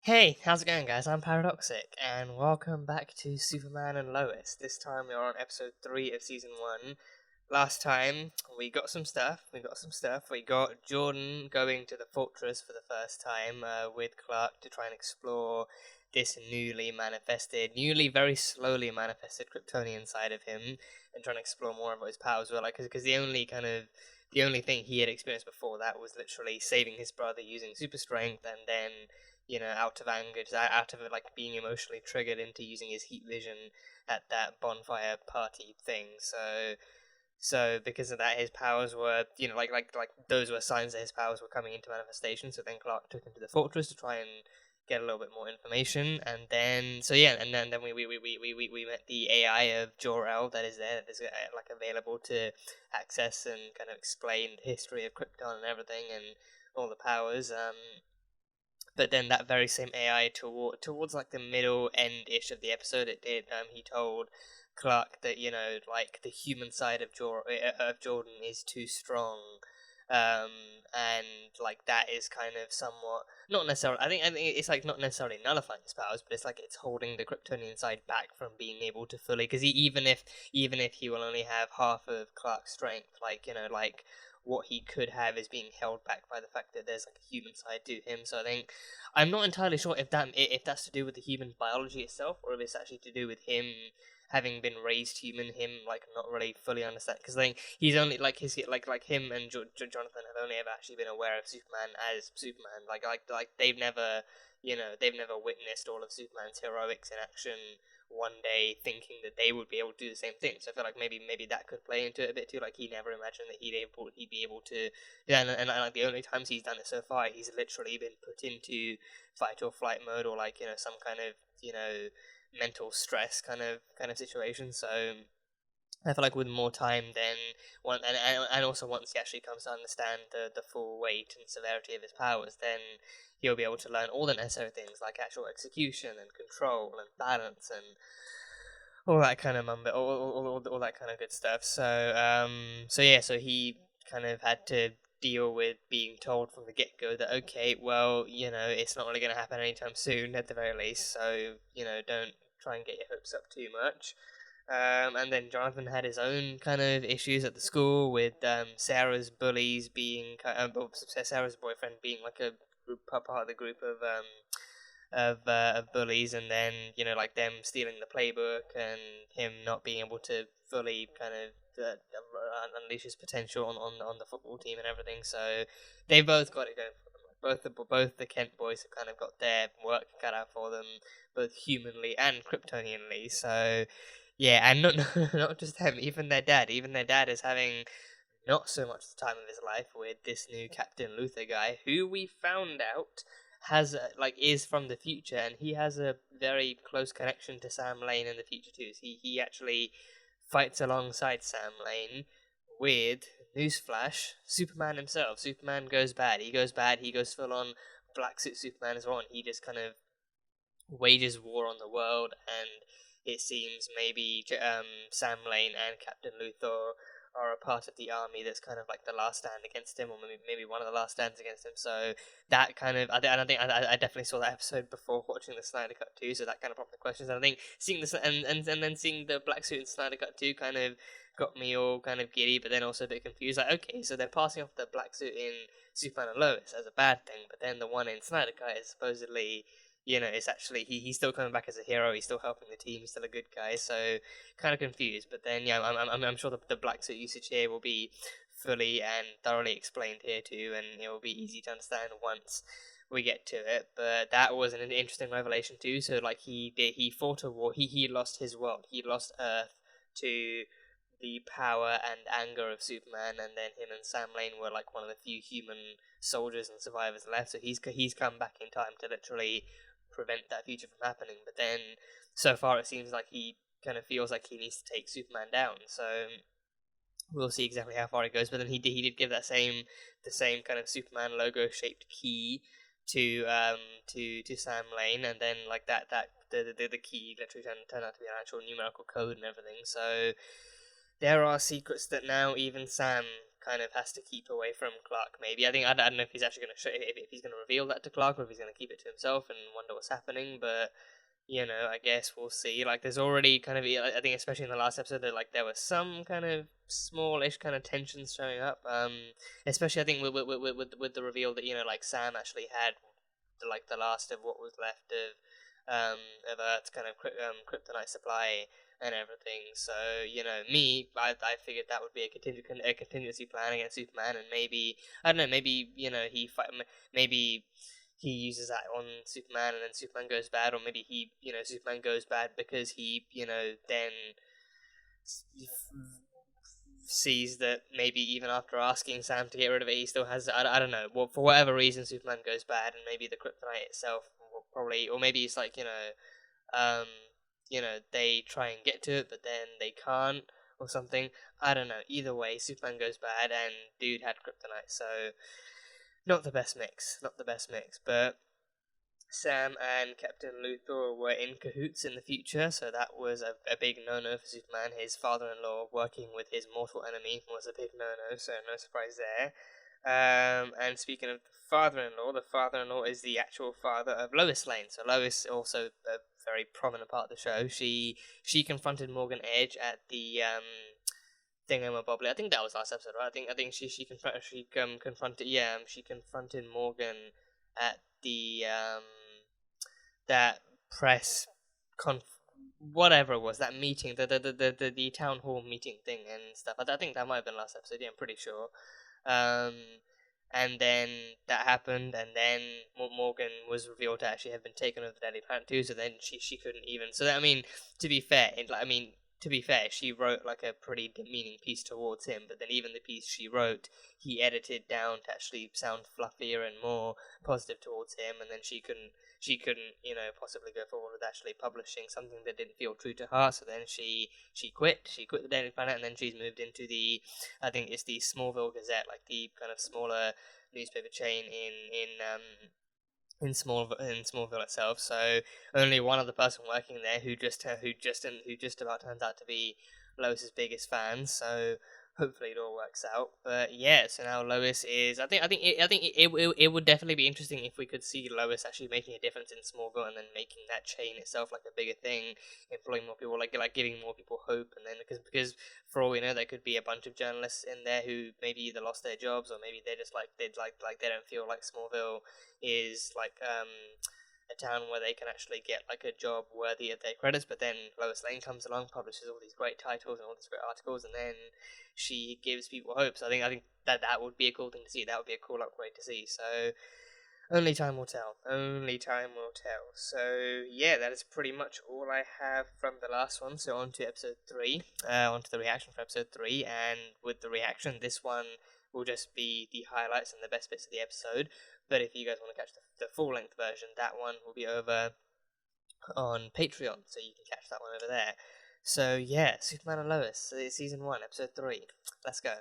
Hey, how's it going, guys? I'm Paradoxic, and welcome back to Superman and Lois. This time we are on episode 3 of season 1. Last time, we got some stuff. We got Jordan going to the fortress for the first time with Clark to try and explore this newly very slowly manifested Kryptonian side of him, and trying to explore more of what his powers were like. Because the only thing he had experienced before that was literally saving his brother using super strength, and then out of anger, just out of it, like being emotionally triggered into using his heat vision at that bonfire party thing. So because of that, his powers were, like those were signs that his powers were coming into manifestation. So then Clark took him to the fortress to try and get a little bit more information, and then and then we met the AI of Jor-El that is there, that is like available to access and kind of explain the history of Krypton and everything and all the powers. But then that very same AI towards like the middle end ish of the episode, he told Clark that like the human side of Jordan is too strong, and like that is kind of somewhat not necessarily. I think it's like not necessarily nullifying his powers, but it's like it's holding the Kryptonian side back from being able to fully. Because even if he will only have half of Clark's strength, like what he could have is being held back by the fact that there's like a human side to him. So I think I'm not entirely sure if that's to do with the human biology itself, or if it's actually to do with him having been raised human, him like not really fully understand. Because I think he's only like him and Jonathan have only ever actually been aware of Superman as Superman. Like they've never witnessed all of Superman's heroics in action one day, thinking that they would be able to do the same thing. So I feel like maybe that could play into it a bit too. Like he never imagined that he'd be able to. Yeah, and like the only times he's done it so far, he's literally been put into fight or flight mode, or like some kind of mental stress kind of situation. So I feel like with more time, then and also once he actually comes to understand the full weight and severity of his powers, then he'll be able to learn all the necessary things like actual execution and control and balance and all that kind of all that kind of good stuff. So he kind of had to deal with being told from the get go that okay, well, it's not really going to happen anytime soon at the very least. So don't try and get your hopes up too much. And then Jonathan had his own kind of issues at the school with Sarah's bullies being Sarah's boyfriend being like a part of the group of bullies, and then like them stealing the playbook and him not being able to fully kind of unleash his potential on the football team and everything. So they both got it going for them. Both the Kent boys have kind of got their work cut out for them, both humanly and Kryptonianly. So yeah, and not not just them, even their dad is having not so much the time of his life with this new Captain Luther guy, who we found out is from the future, and he has a very close connection to Sam Lane in the future too. So he actually fights alongside Sam Lane with, newsflash, Superman himself. Superman goes bad. He goes bad. He goes full on black suit Superman as well, and he just kind of wages war on the world. And it seems maybe Sam Lane and Captain Luthor are a part of the army that's kind of like the last stand against him, or maybe one of the last stands against him. So that kind of, I think I definitely saw that episode before watching the Snyder Cut too. So that kind of prompted the questions. And I think seeing this and then seeing the black suit in Snyder Cut too kind of got me all kind of giddy, but then also a bit confused. Like, okay, so they're passing off the black suit in Superman and Lois as a bad thing, but then the one in Snyder Cut is supposedly it's actually he's still coming back as a hero. He's still helping the team. He's still a good guy. So kind of confused. But then yeah, I'm sure the black suit usage here will be fully and thoroughly explained here too, and it will be easy to understand once we get to it. But that was an interesting revelation too. So like he fought a war. He lost his world. He lost Earth to the power and anger of Superman, and then him and Sam Lane were like one of the few human soldiers and survivors left. So he's come back in time to literally prevent that future from happening. But then so far it seems like he kind of feels like he needs to take Superman down. So we'll see exactly how far it goes. But then he did give the same kind of Superman logo shaped key to Sam Lane, and then like the key literally turned out to be an actual numerical code and everything. So there are secrets that now even Sam kind of has to keep away from Clark. Maybe I don't know if he's actually going to show if he's going to reveal that to Clark or if he's going to keep it to himself and wonder what's happening. But I guess we'll see. Like, there's already kind of, I think, especially in the last episode, that like there was some kind of smallish kind of tensions showing up. Especially I think with the reveal that like Sam actually had the last of what was left of Earth's kind of kryptonite supply and everything. So I figured that would be a contingency plan against Superman, and maybe I don't know, maybe maybe he uses that on Superman, and then Superman goes bad, or maybe Superman goes bad because he then sees that maybe even after asking Sam to get rid of it, he still has. I don't know. Well, for whatever reason, Superman goes bad, and maybe the kryptonite itself will probably, or maybe it's like they try and get to it, but then they can't, or something. I don't know. Either way, Superman goes bad, and dude had kryptonite, so not the best mix. But Sam and Captain Luthor were in cahoots in the future, so that was a big no-no for Superman. His father-in-law working with his mortal enemy was a big no-no, so no surprise there. And speaking of the father-in-law is the actual father of Lois Lane. So Lois, also a very prominent part of the show. She confronted Morgan Edge at the thingamabobbly. I think that was last episode, right? I think she confronted Morgan at the that press whatever it was, that meeting, the town hall meeting thing and stuff. I think that might have been last episode. Yeah, I'm pretty sure. And then that happened, and then Morgan was revealed to actually have been taken over the Deadly Planet too. So then she couldn't even. So that, I mean, to be fair, she wrote like a pretty demeaning piece towards him. But then even the piece she wrote, he edited down to actually sound fluffier and more positive towards him. And then she couldn't, possibly go forward with actually publishing something that didn't feel true to her. So then she quit. She quit the Daily Planet, and then she's moved into I think it's the Smallville Gazette, like the kind of smaller newspaper chain in Smallville itself. So only one other person working there who just about turns out to be Lois's biggest fan. So hopefully it all works out. But yeah, so now Lois is. I think it would definitely be interesting if we could see Lois actually making a difference in Smallville, and then making that chain itself like a bigger thing, employing more people, like giving more people hope. And then because for all we know, there could be a bunch of journalists in there who maybe either lost their jobs, or maybe they just they don't feel like Smallville is like a town where they can actually get like a job worthy of their credits. But then Lois Lane comes along, publishes all these great titles and all these great articles, and then she gives people hope. So I think that would be a cool thing to see. That would be a cool upgrade to see. So only time will tell. So yeah, that is pretty much all I have from the last one. So on to episode 3, on to the reaction for episode 3, and with the reaction, this one will just be the highlights and the best bits of the episode. But if you guys want to catch the full-length version, that one will be over on Patreon, so you can catch that one over there. So yeah, Superman and Lois, season 1, episode 3. Let's go.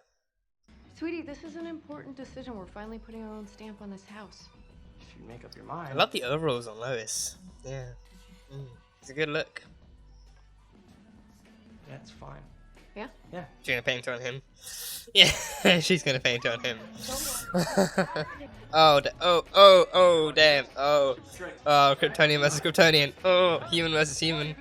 Sweetie, this is an important decision. We're finally putting our own stamp on this house. If you make up your mind. I love the overalls on Lois. Yeah. It's a good look. Yeah, it's fine. Yeah? Yeah. She's gonna paint on him. Yeah, she's gonna paint on him. Oh, damn. Oh, Kryptonian versus Kryptonian. Oh, human versus human.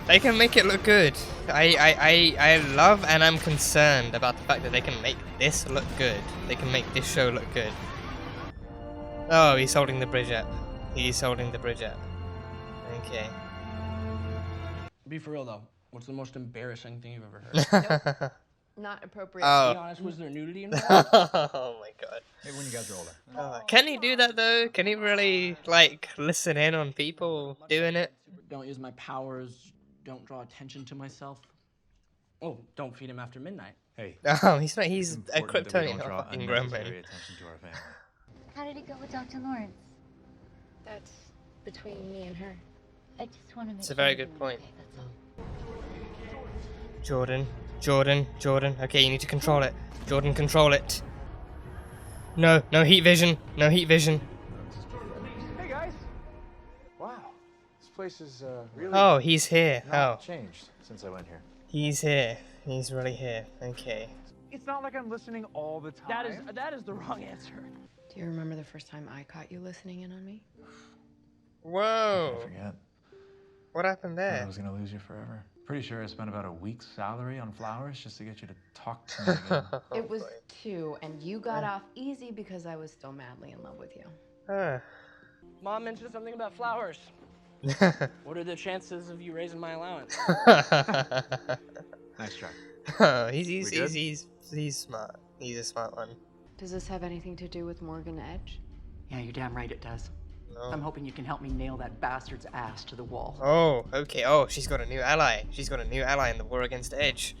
They can make it look good. I love and I'm concerned about the fact that they can make this look good. They can make this show look good. Oh, he's holding the bridge up. Okay. Be for real though. What's the most embarrassing thing you've ever heard? Nope. Not appropriate. Oh. Be honest, was there nudity involved? Oh my god. Maybe when you guys are older. Can he do that though? Can he really listen in on people doing it? Don't use my powers. Don't draw attention to myself. Oh, don't feed him after midnight. Hey. Oh, he's not. He's it's a important that we Kryptonian, don't not a draw fucking unnecessary gremlin. attention to our family. How did it go with Dr. Lawrence? That's between me and her. I just want to make It's a very sure good you're point. okay, that's all. Jordan. Okay, you need to control it. Jordan, control it. No heat vision. Hey guys. Wow. This place is really Oh, he's here. Oh, not changed since I went here. he's here. He's really here. Okay. It's not like I'm listening all the time. That is the wrong answer. Do you remember the first time I caught you listening in on me? Whoa. I forget. What happened I there? was gonna lose you forever. Pretty sure I spent about a week's salary on flowers just to get you to talk to me again. It was 2, and you got off easy because I was still madly in love with you. Ah. Mom mentioned something about flowers. What are the chances of you raising my allowance? Nice try. Oh, We good? he's smart. He's a smart one. Does this have anything to do with Morgan Edge? Yeah, you're damn right it does. No. I'm hoping you can help me nail that bastard's ass to the wall. Oh, okay. Oh, she's got a new ally. She's got a new ally in the war against Edge.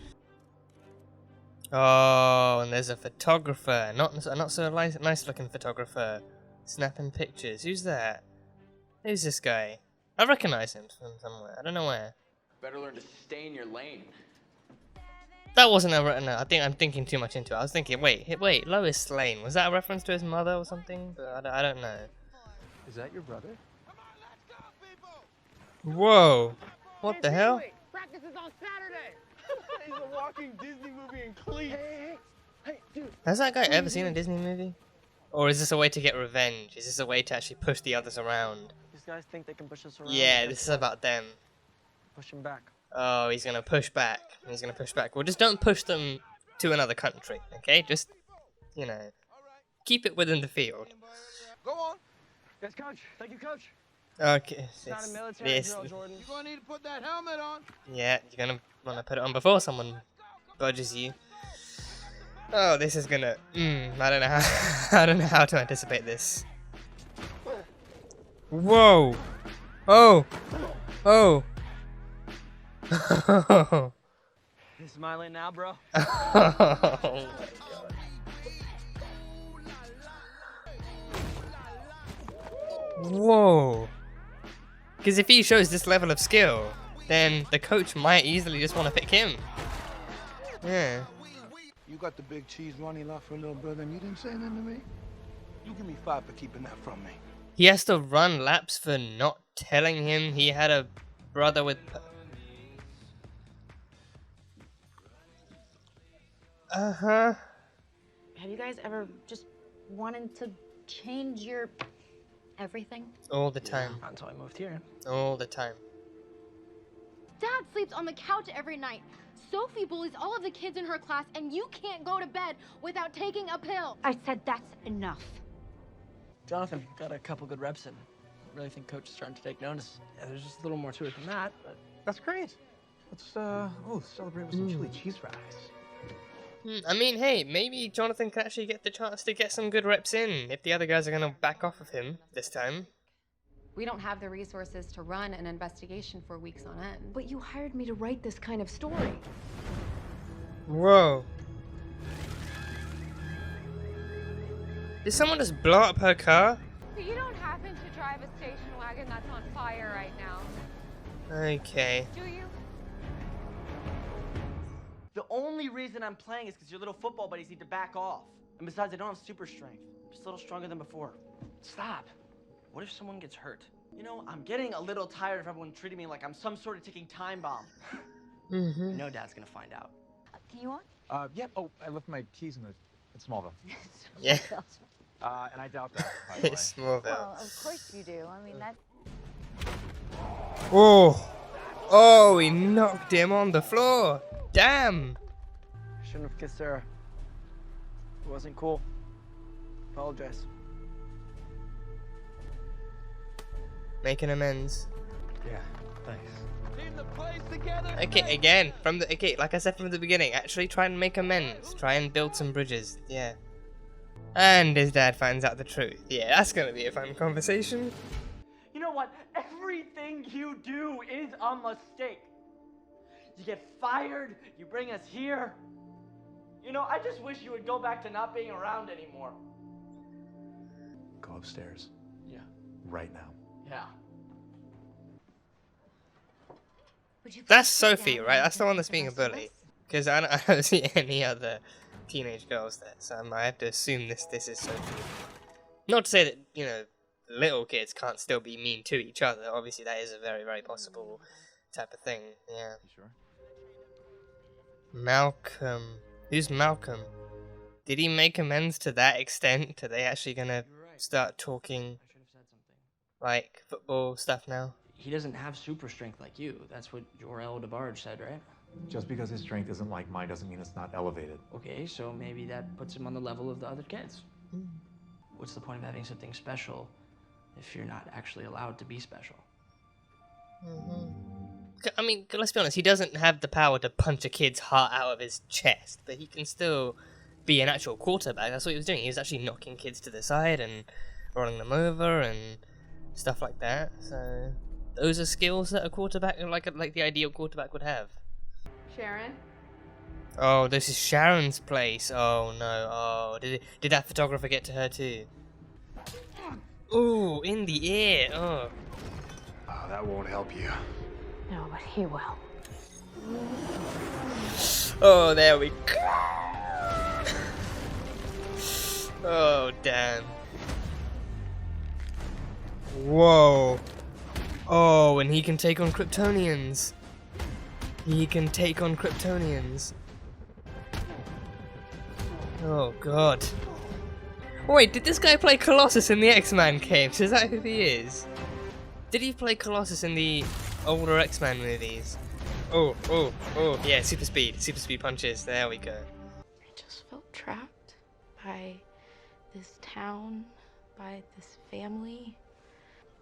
Oh, and there's a photographer. Not so nice looking photographer. Snapping pictures. Who's that? Who's this guy? I recognize him from somewhere. I don't know where. Better learn to stay in your lane. That wasn't a... No, I think I'm thinking too much into it. I was thinking, wait, Lois Lane. Was that a reference to his mother or something? But I don't know. Is that your brother? Whoa. What the hell? Practice is on Saturday. He's a walking Disney movie in Cleveland. Hey, dude. Has that guy ever seen a Disney movie? Or is this a way to get revenge? Is this a way to actually push the others around? These guys think they can push us around. Yeah, this is about them. Push him back. Oh, he's gonna push back. He's gonna push back. Well, just don't push them to another country, okay? Just, you know, keep it within the field. Go on. Yes, coach. Thank you, coach. Okay. It's not a military drill, Jordan. You're gonna need to put that helmet on. Yeah, you're gonna wanna put it on before someone budges you. Oh, this is gonna. I don't know how. I don't know how to anticipate this. Whoa! Oh! Oh! This is my lane now, bro. Oh my god. Whoa! Because if he shows this level of skill, then the coach might easily just want to pick him. Yeah. You got the big cheese runny left for a little brother and you didn't say nothing to me? You give me 5 for keeping that from me. He has to run laps for not telling him he had a brother with... Uh-huh. Have you guys ever just wanted to change your everything? All the time. Not until I moved here. All the time. Dad sleeps on the couch every night. Sophie bullies all of the kids in her class, and you can't go to bed without taking a pill. I said that's enough. Jonathan, got a couple good reps in. I really think coach is starting to take notice. Yeah, there's just a little more to it than that, but That's great. Let's celebrate with some chili cheese fries. I mean, hey, maybe Jonathan can actually get the chance to get some good reps in if the other guys are going to back off of him this time. We don't have the resources to run an investigation for weeks on end. But you hired me to write this kind of story. Whoa. Did someone just blow up her car? You don't happen to drive a station wagon that's on fire right now, Okay. do you? the only reason I'm playing is because your little football buddies need to back off. And besides, I don't have super strength. I'm just a little stronger than before. Stop. What if someone gets hurt? You know, I'm getting a little tired of everyone treating me like I'm some sort of ticking time bomb. You know Dad's gonna find out. Can you walk? Yeah. Oh, I left my keys in Smallville. Yeah. And I doubt that, by the way. It's Smallville. Well, of course you do. I mean, that. Oh. Oh, he knocked him on the floor. Damn. Shouldn't have kissed Sarah. It wasn't cool. Apologize. Making amends. Yeah, thanks. Okay, again, like I said from the beginning, actually try and make amends. Try and build some bridges. Yeah. And his dad finds out the truth. Yeah, that's gonna be a fun conversation. You know what? Everything you do is a mistake. You get fired, you bring us here. You know, I just wish you would go back to not being around anymore. Go upstairs. Yeah. Right now. Yeah. That's Sophie, right? That's the one that's being a bully. Because I don't see any other teenage girls there, so I have to assume this is Sophie. Not to say that, you know, little kids can't still be mean to each other. Obviously, that is a very, very possible type of thing. Yeah. You sure? Malcolm. Who's Malcolm? Did he make amends to that extent? Are they actually gonna start talking I should have said something. like football stuff now? He doesn't have super strength like you. That's what Jor-El DeBarge said, right? Just because his strength isn't like mine doesn't mean it's not elevated. Okay, so maybe that puts him on the level of the other kids. What's the point of having something special if you're not actually allowed to be special? I mean, let's be honest, he doesn't have the power to punch a kid's heart out of his chest, but he can still be an actual quarterback. That's what he was doing. He was actually knocking kids to the side and rolling them over and stuff like that. So those are skills that a quarterback, like the ideal quarterback, would have. Sharon? Oh, this is Sharon's place. Oh no. Oh, did that photographer get to her too? Ooh, in the ear. Oh. Oh, that won't help you. No, but he will. Oh, there we go. Oh, damn. Whoa. Oh, and he can take on Kryptonians. He can take on Kryptonians. Oh, God. Wait, did this guy play Colossus in the X-Men games? Is that who he is? Did he play Colossus in the older X-Men movies? Oh, yeah, super speed punches. There we go. I just felt trapped by this town, by this family.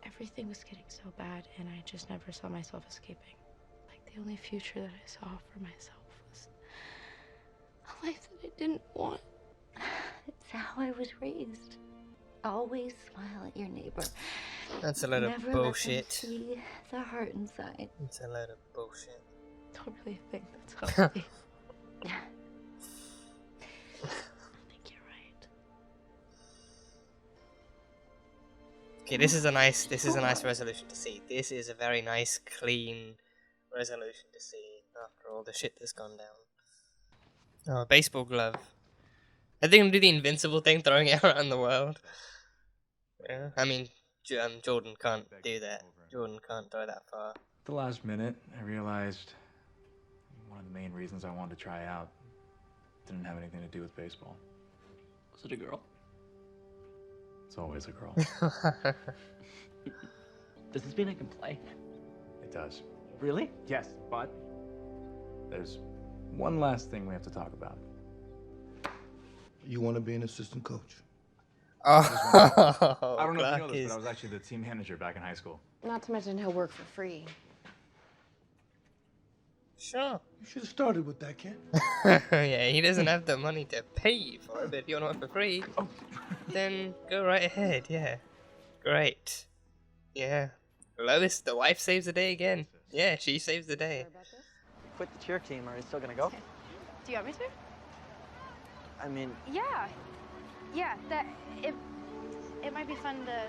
Everything was getting so bad, and I just never saw myself escaping. Like, the only future that I saw for myself was a life that I didn't want. It's how I was raised. Always smile at your neighbor. That's a load of Never bullshit. Let them see the heart inside. It's a load of bullshit. I don't really think that's healthy. Yeah. I think you're right. Okay, this is a nice resolution to see. This is a very nice, clean resolution to see after all the shit that's gone down. Oh, a baseball glove. Are they gonna do the invincible thing, throwing it around the world? Yeah, I mean, Jordan can't do that. Jordan can't throw that far. At the last minute, I realized one of the main reasons I wanted to try out didn't have anything to do with baseball. Was it a girl? It's always a girl. Does this mean I can play? It does. Really? Yes, but there's one last thing we have to talk about. You want to be an assistant coach? I don't know if you know this, but I was actually the team manager back in high school. Not to mention he'll work for free. Sure. You should have started with that, kid. Yeah, he doesn't have the money to pay you for it, but if you want it for free, then go right ahead, yeah. Great. Yeah. Lois, the wife, saves the day again. Yeah, she saves the day. Quit the cheer team. Are you still gonna go? Do you want me to? I mean, Yeah, that it might be fun to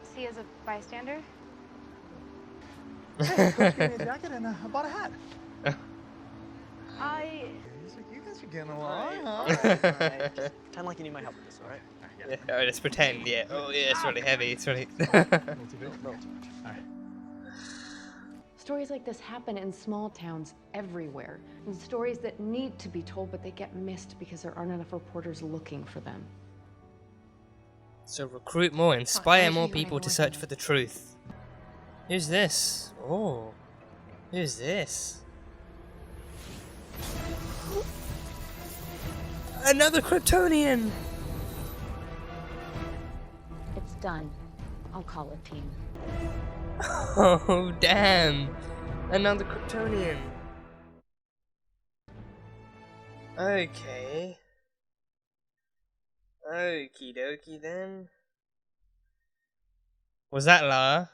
see as a bystander. Hey, Coach gave me a jacket and I bought a hat. He's like, you guys are getting along, all huh? right. Just pretend like you need my help with this, all right? Yeah, oh, let's pretend, yeah. Oh, yeah, it's really heavy, it's really... A little too big? No, too much. All right. Stories like this happen in small towns everywhere. And stories that need to be told, but they get missed because there aren't enough reporters looking for them. So recruit more, inspire I'll more show you people what to I'm search working for the truth. Who's this? Oh. Who's this? Another Kryptonian! It's done. I'll call a team. Oh, damn. Another Kryptonian. Okay. Okie dokie then. Was that La?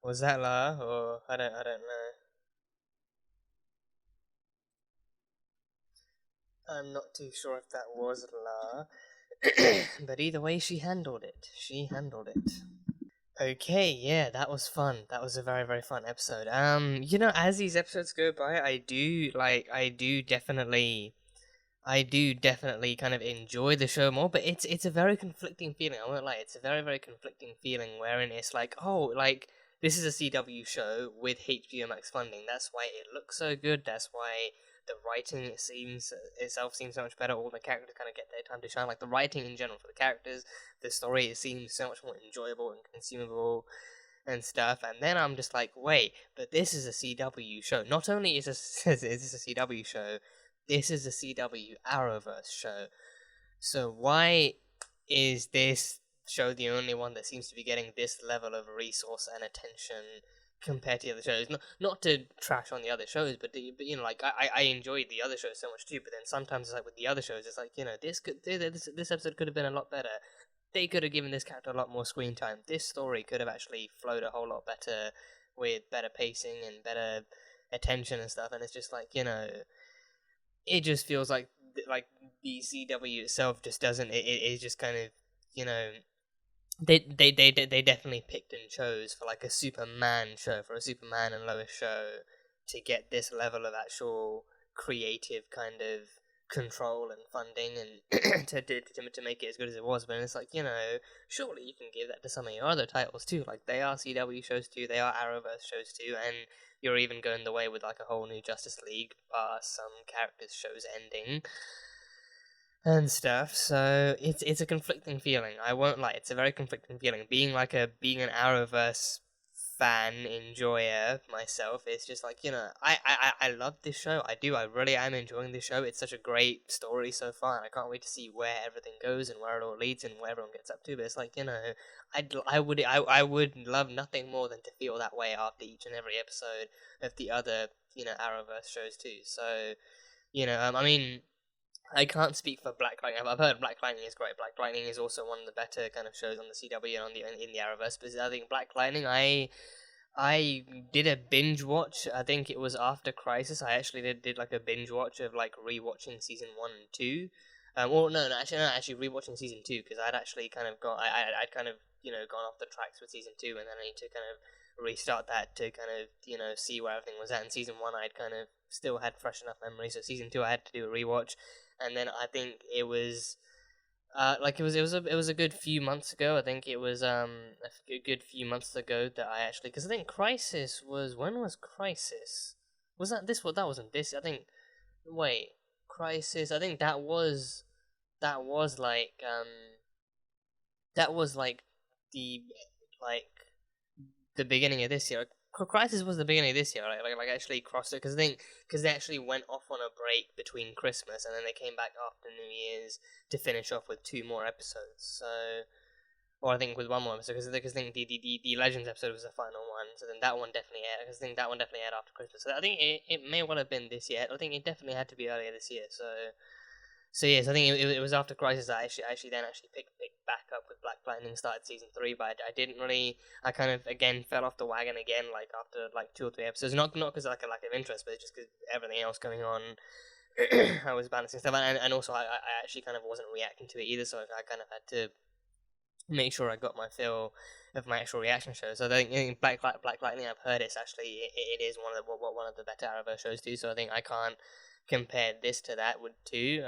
Was that La? Or I don't know. I'm not too sure if that was La. But either way, she handled it. She handled it. Okay, yeah, that was fun. That was a very, very fun episode. You know, as these episodes go by, I do definitely I do definitely kind of enjoy the show more, but it's a very conflicting feeling. I won't lie, it's a very, very conflicting feeling wherein it's like, oh, like, this is a CW show with HBO Max funding. That's why it looks so good. That's why the writing itself seems so much better. All the characters kind of get their time to shine. Like the writing in general for the characters, the story, it seems so much more enjoyable and consumable and stuff. And then I'm just like, wait, but this is a CW show. Not only is this is this a CW show, this is a CW Arrowverse show. So why is this show the only one that seems to be getting this level of resource and attention compared to the other shows? Not to trash on the other shows, but you know, like I enjoyed the other shows so much too. But then sometimes it's like with the other shows, it's like, you know, this episode could have been a lot better. They could have given this character a lot more screen time. This story could have actually flowed a whole lot better with better pacing and better attention and stuff. And it's just like, you know, it just feels like the CW itself just doesn't. It just kind of, you know, they definitely picked and chose for like a Superman show, for a Superman and Lois show, to get this level of actual creative kind of control and funding and to make it as good as it was. But it's like, you know, surely you can give that to some of your other titles too. Like, they are CW shows too, they are Arrowverse shows too, and you're even going the way with like a whole new Justice League, some characters shows ending and stuff. So it's a conflicting feeling. I won't lie, it's a very conflicting feeling. Being an Arrowverse fan enjoyer myself, it's just like, you know, I love this show. I really am enjoying this show. It's such a great story so far, and I can't wait to see where everything goes and where it all leads and where everyone gets up to. But it's like, you know, I would love nothing more than to feel that way after each and every episode of the other, you know, Arrowverse shows too. So, you know, I mean, I can't speak for Black Lightning. I've heard Black Lightning is great. Black Lightning is also one of the better kind of shows on the CW and on in the Arrowverse. But I think Black Lightning, I did a binge watch. I think it was after Crisis. I actually did like a binge watch of like rewatching season 1 and 2. Actually rewatching season 2, because I'd actually kind of I'd kind of, you know, gone off the tracks with season 2, and then I need to kind of restart that to kind of, you know, see where everything was at. In season 1, I'd kind of still had fresh enough memories, so season 2 I had to do a rewatch, and then I think it was it was a good few months ago. I think it was a good few months ago that I actually, because I think Crisis was, when was Crisis? Was that this? Well, that wasn't this. I think, wait, Crisis. I think that was like the the beginning of this year. Crisis was the beginning of this year, like actually crossed it, because they actually went off on a break between Christmas, and then they came back after New Year's to finish off with 2 more episodes. So, or I think with 1 more episode, because I think the Legends episode was the final one. So then that one definitely aired. Because I think that one definitely aired after Christmas. So I think it may well have been this year. I think it definitely had to be earlier this year. So yes, I think it was after Crisis I actually picked back up with Black Lightning, started season 3, but I didn't really. I kind of again fell off the wagon again, like after like 2 or 3 episodes. Not because of like a lack of interest, but just because everything else going on. I was balancing stuff, and also I actually kind of wasn't reacting to it either, so I kind of had to make sure I got my fill of my actual reaction shows. So I think Black Lightning, I've heard it is one of the better Arrowverse shows too. So I think I can't compare this to that with too.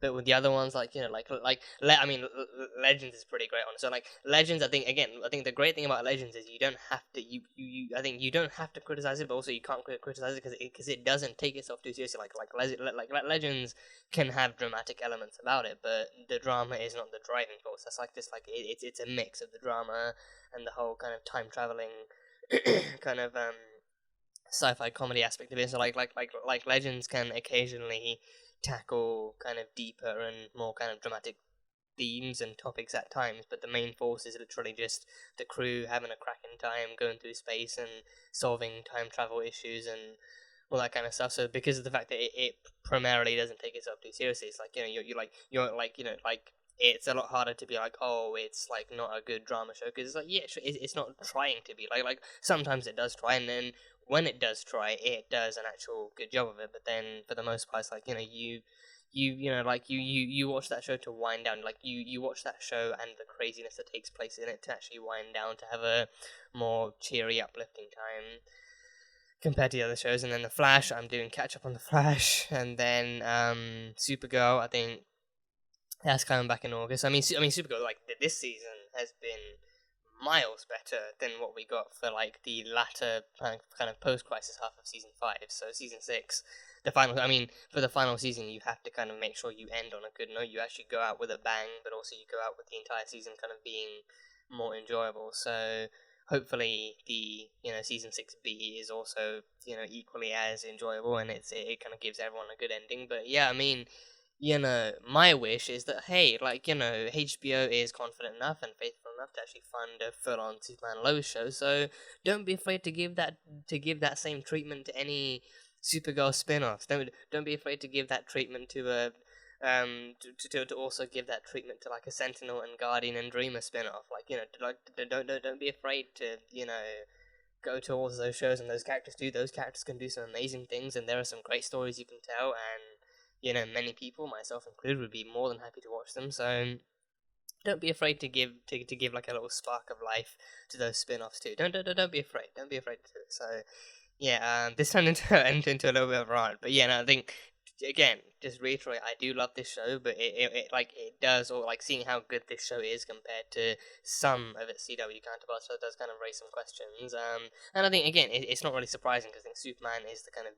But with the other ones, like, you know, Legends is pretty great on it. So like Legends, I think the great thing about Legends is you don't have to I think you don't have to criticize it, but also you can't criticize it because it doesn't take itself too seriously. Like Legends can have dramatic elements about it, but the drama is not the driving force. That's like just like it's a mix of the drama and the whole kind of time traveling kind of sci-fi comedy aspect of it. So like Legends can occasionally tackle kind of deeper and more kind of dramatic themes and topics at times, but the main force is literally just the crew having a cracking time going through space and solving time travel issues and all that kind of stuff. So because of the fact that it primarily doesn't take itself too seriously, it's like, you know, it's a lot harder to be like, oh, it's like not a good drama show, because it's like, yeah, it's not trying to be like sometimes it does try, and then when it does try, it does an actual good job of it. But then for the most part, it's like, you know, you watch that show to wind down. Like you watch that show and the craziness that takes place in it to actually wind down, to have a more cheery, uplifting time. compared to the other shows. And then The Flash, I'm doing catch up on The Flash, and then Supergirl, I think that's coming back in August. I mean, Supergirl, like this season has been miles better than what we got for like the latter kind of post-crisis half of season 5. So season 6, the final. I mean, for the final season, you have to kind of make sure you end on a good note. You actually go out with a bang, but also you go out with the entire season kind of being more enjoyable. So hopefully the season 6B is also equally as enjoyable, and it kind of gives everyone a good ending. But yeah, I mean, my wish is that, hey, like, HBO is confident enough and faithful enough to actually fund a full-on Superman and Lois show, so don't be afraid to give that same treatment to any Supergirl spin-offs. Don't be afraid to give that treatment to a to also give that treatment to like a Sentinel and Guardian and Dreamer spin-off. Like, don't be afraid to go to all of those shows, and those characters can do some amazing things, and there are some great stories you can tell, and many people, myself included, would be more than happy to watch them. So don't be afraid to give like a little spark of life to those spin-offs too. Don't be afraid. Don't be afraid to do it. So yeah, this turned into a little bit of a rant, but yeah, no, I think again, just reiterate, I do love this show, but it does, or like seeing how good this show is compared to some of its CW counterparts, so it does kind of raise some questions. And I think again, it's not really surprising because I think Superman is the kind of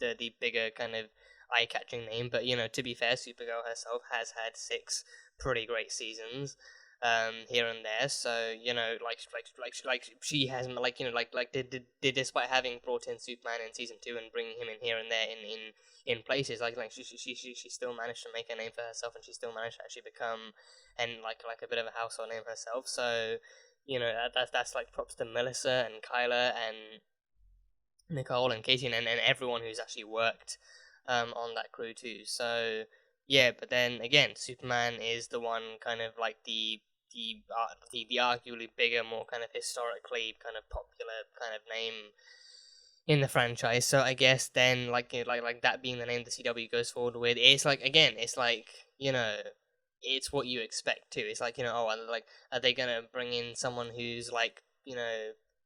the bigger kind of eye-catching name, but to be fair, Supergirl herself has had 6 pretty great seasons here and there, so like she has did despite having brought in Superman in season 2 and bringing him in here and there in places, like she still managed to make a name for herself, and she still managed to actually become and like a bit of a household name herself. So that's like props to Melissa and Kyla and Nicole and Katie and everyone who's actually worked on that crew too. So yeah, but then again, Superman is the one kind of like the arguably bigger, more kind of historically kind of popular kind of name in the franchise. So I guess then like that being the name the CW goes forward with, it's like again, it's like it's what you expect too. It's like are they gonna bring in someone who's like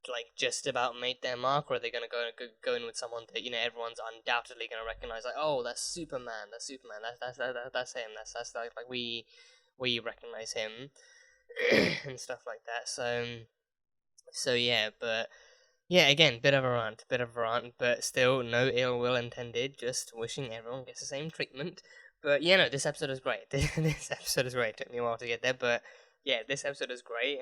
like just about made their mark, or are they gonna go in with someone that everyone's undoubtedly gonna recognize, like, oh, that's Superman, that's him, that's like we recognize him and stuff like that. So yeah, but yeah, again, bit of a rant, but still no ill will intended. Just wishing everyone gets the same treatment. But yeah, no, this episode is great. This episode is great. It took me a while to get there, but yeah, this episode is great.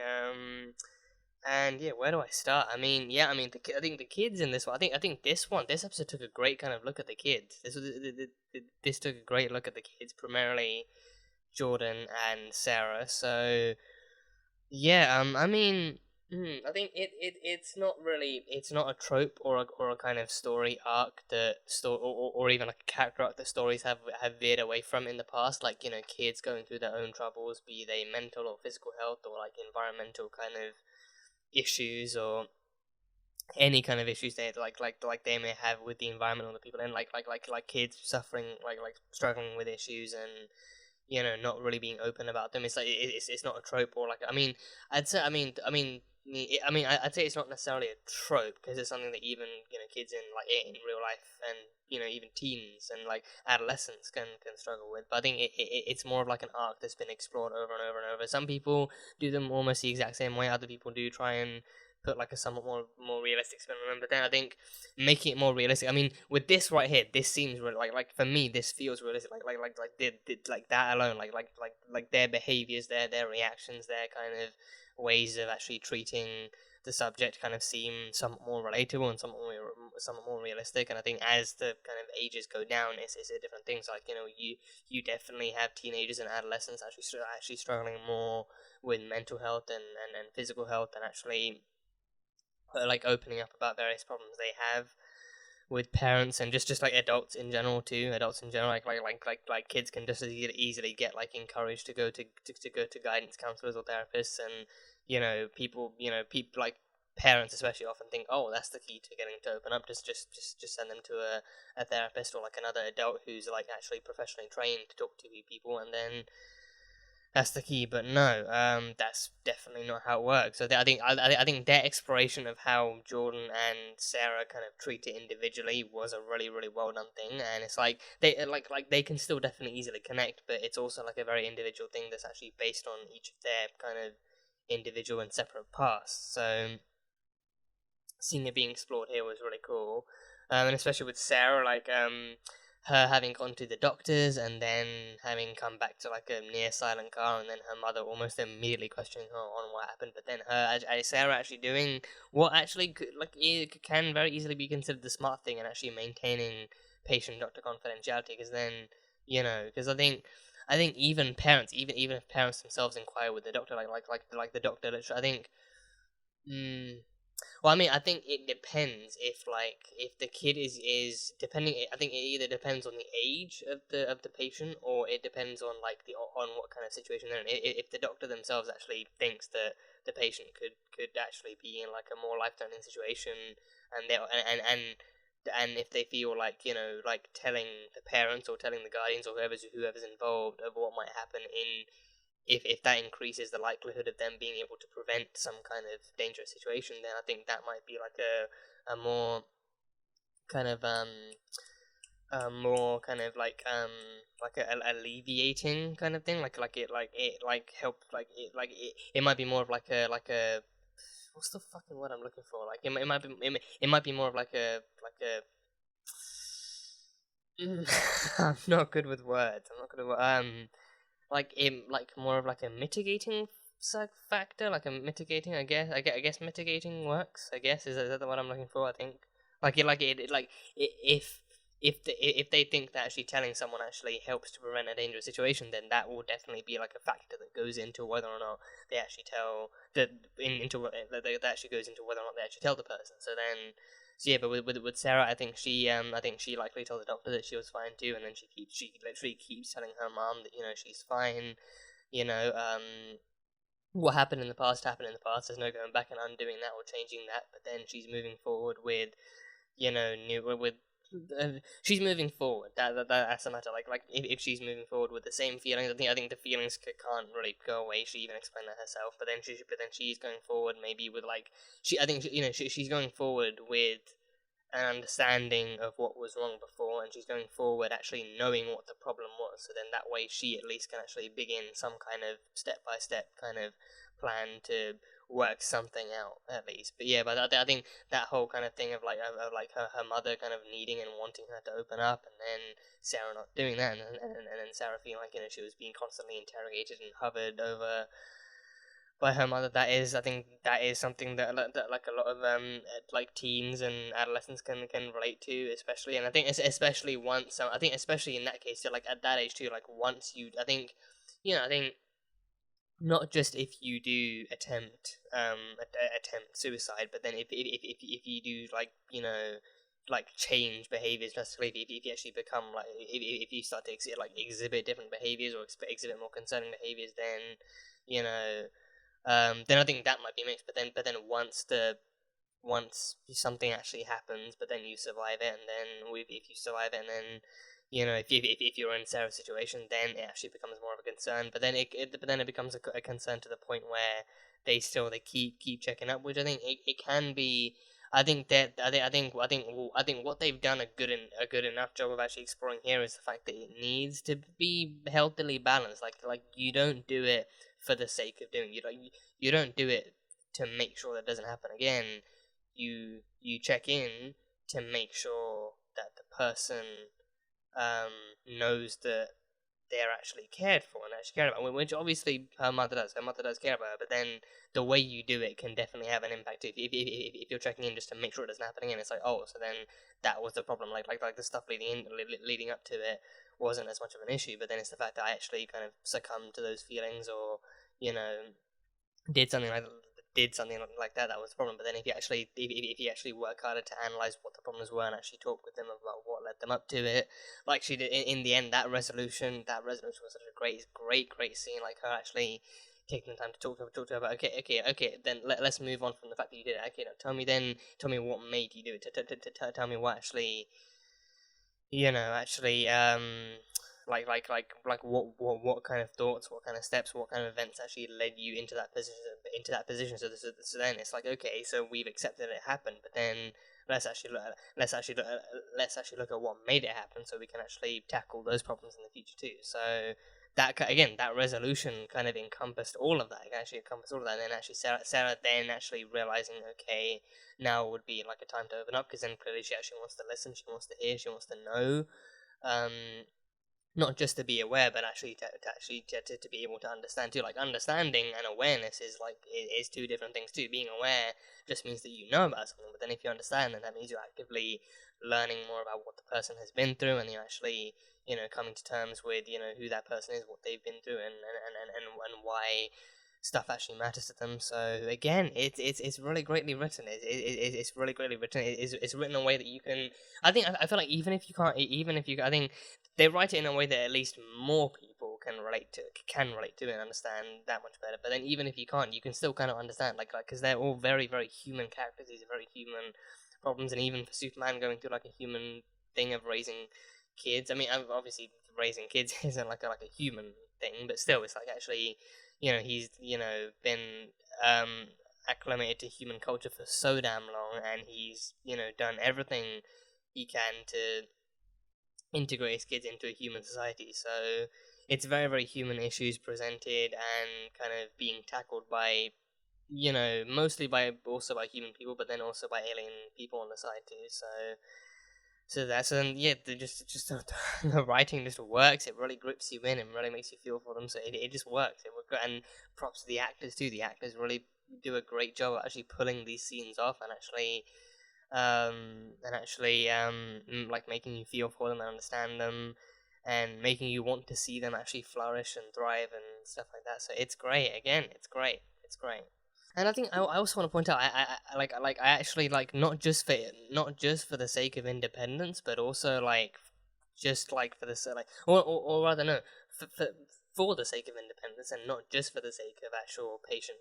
And yeah, where do I start? I mean, I think the kids in this one. I think this episode took a great kind of look at the kids. This took a great look at the kids, primarily Jordan and Sarah. So yeah, I mean, I think it's not a trope or a kind of story arc or even like a character arc that stories have veered away from in the past. Like kids going through their own troubles, be they mental or physical health or like environmental kind of issues or any kind of issues they like they may have with the environment or the people, and like kids suffering like struggling with issues and not really being open about them. It's like it's not a trope, or like I'd say I'd say it's not necessarily a trope because it's something that even kids in real life and even teens and like adolescents can struggle with. But I think it's more of like an arc that's been explored over and over and over. Some people do them almost the exact same way. Other people do try and put like a somewhat more realistic spin on them. But then I think making it more realistic. I mean, with this right here, this seems really, like for me, this feels realistic. Like that alone, like their behaviors, their reactions, their kind of ways of actually treating the subject kind of seem somewhat more relatable and somewhat more realistic. And I think as the kind of ages go down, it's a different things. Like you definitely have teenagers and adolescents actually struggling more with mental health and physical health, and actually like opening up about various problems they have with parents and just like adults in general too. Like kids can just as easily get like encouraged to go to guidance counselors or therapists, and people like parents especially often think, oh, that's the key to getting to open up, just send them to a therapist or like another adult who's like actually professionally trained to talk to people, and That's the key, but no, that's definitely not how it works. So I think their exploration of how Jordan and Sarah kind of treat it individually was a really, really well done thing, and it's like they can still definitely easily connect, but it's also like a very individual thing that's actually based on each of their kind of individual and separate pasts. So seeing it being explored here was really cool, and especially with Sarah, like her having gone to the doctors and then having come back to like a near silent car, and then her mother almost immediately questioning her on what happened, but then Sarah actually doing what actually it can very easily be considered the smart thing and actually maintaining patient-doctor confidentiality, because then because I think even parents, even if parents themselves inquire with the doctor, like the doctor, I think. Well, I mean, I think it depends if the kid is depending. I think it either depends on the age of the patient, or it depends on on what kind of situation they're in. If the doctor themselves actually thinks that the patient could actually be in like a more life-threatening situation, and they and if they feel like telling the parents or telling the guardians or whoever's involved of what might happen in. If that increases the likelihood of them being able to prevent some kind of dangerous situation, then I think that might be like a more kind of more kind of like a alleviating kind of thing, it help it might be more of like a what's the fucking word I'm looking for, like it might be more of like a I'm not good with words. More of like a mitigating factor, like a mitigating. I guess mitigating works. I guess is that what I'm looking for? I think if they think that actually telling someone actually helps to prevent a dangerous situation, then that will definitely be like a factor that goes into whether or not they actually tell that actually goes into whether or not they actually tell the person. So yeah, but with Sarah, I think she likely told the doctor that she was fine too, and then she literally keeps telling her mom that she's fine. What happened in the past happened in the past. There's no going back and undoing that or changing that. But then she's moving forward with she's moving forward. That's the matter. If she's moving forward with the same feelings, I think the feelings can't really go away. She even explained that herself. But then she's going forward maybe with she's going forward with an understanding of what was wrong before, and she's going forward actually knowing what the problem was. So then that way she at least can actually begin some kind of step-by-step kind of plan to work something out at least. But yeah, but I think that whole kind of thing of her mother kind of needing and wanting her to open up, and then Sarah not doing that, and then Sarah feeling like she was being constantly interrogated and hovered over by her mother. I think that is something that like a lot of teens and adolescents can relate to, especially. And I think especially once I think especially in that case, so at that age too, once you I think not just if you do attempt suicide, but then if you do change behaviors drastically, if you actually become if you start to exhibit different behaviors or exhibit more concerning behaviors, then then I think that might be mixed. But then once something actually happens, but then you survive it, and then if you survive it, and then if you're in Sarah's situation, then it actually becomes more of a concern. But then it becomes a concern to the point where they keep checking up, which I think it can be. I think what they've done a good enough job of actually exploring here is the fact that it needs to be healthily balanced. Like you don't do it for the sake of doing it. You don't do it to make sure that doesn't happen again. You check in to make sure that the person knows that they're actually cared for and actually cared about, which obviously her mother does. Her mother does care about her, but then the way you do it can definitely have an impact. If you're checking in just to make sure it doesn't happen again, it's like, oh, so then that was the problem. Like the stuff leading up to it wasn't as much of an issue, but then it's the fact that I actually kind of succumbed to those feelings, or did something like that was the problem. But then if you actually work harder to analyze what the problems were and actually talk with them about what led them up to it, like she did in the end, that resolution was such a great scene. Like her actually taking the time to talk to her about okay, then let's move on from the fact that you did it. Okay, now tell me what made you do it. Tell me what actually what kind of thoughts, what kind of steps, what kind of events actually led you into that position. So then it's like, okay, so we've accepted it happened, but then let's actually look at what made it happen, so we can actually tackle those problems in the future too. So that resolution kind of encompassed all of that. It actually encompassed all of that. And then actually Sarah then actually realizing, okay, now would be like a time to open up, because then clearly she actually wants to listen, she wants to hear, she wants to know, not just to be aware, but actually to be able to understand too. Like, understanding and awareness is two different things too. Being aware just means that you know about something, but then if you understand, then that means you're actively learning more about what the person has been through, and you're actually, coming to terms with, who that person is, what they've been through, and why stuff actually matters to them. So again, it's really greatly written. It's really greatly written. It's written in a way that you can. I feel like even if you can't, I think they write it in a way that at least more people can relate to it and understand that much better. But then even if you can't, you can still kind of understand, because they're all very, very human characters. These are very human problems, and even for Superman going through like a human thing of raising kids. I mean, obviously raising kids isn't like a human thing, but still, it's like actually, he's been acclimated to human culture for so damn long, and he's done everything he can to integrate his kids into a human society. So it's very, very human issues presented and kind of being tackled by, mostly also by human people, but then also by alien people on the side too. So the writing just works. It really grips you in and really makes you feel for them. So it just works. And props to the actors too. The actors really do a great job at actually pulling these scenes off and actually like making you feel for them and understand them, and making you want to see them actually flourish and thrive and stuff like that. So it's great. Again, it's great. And I think I also want to point out, I actually not just for the sake of independence, but also just for the or rather no, for the sake of independence, and not just for the sake of actual patient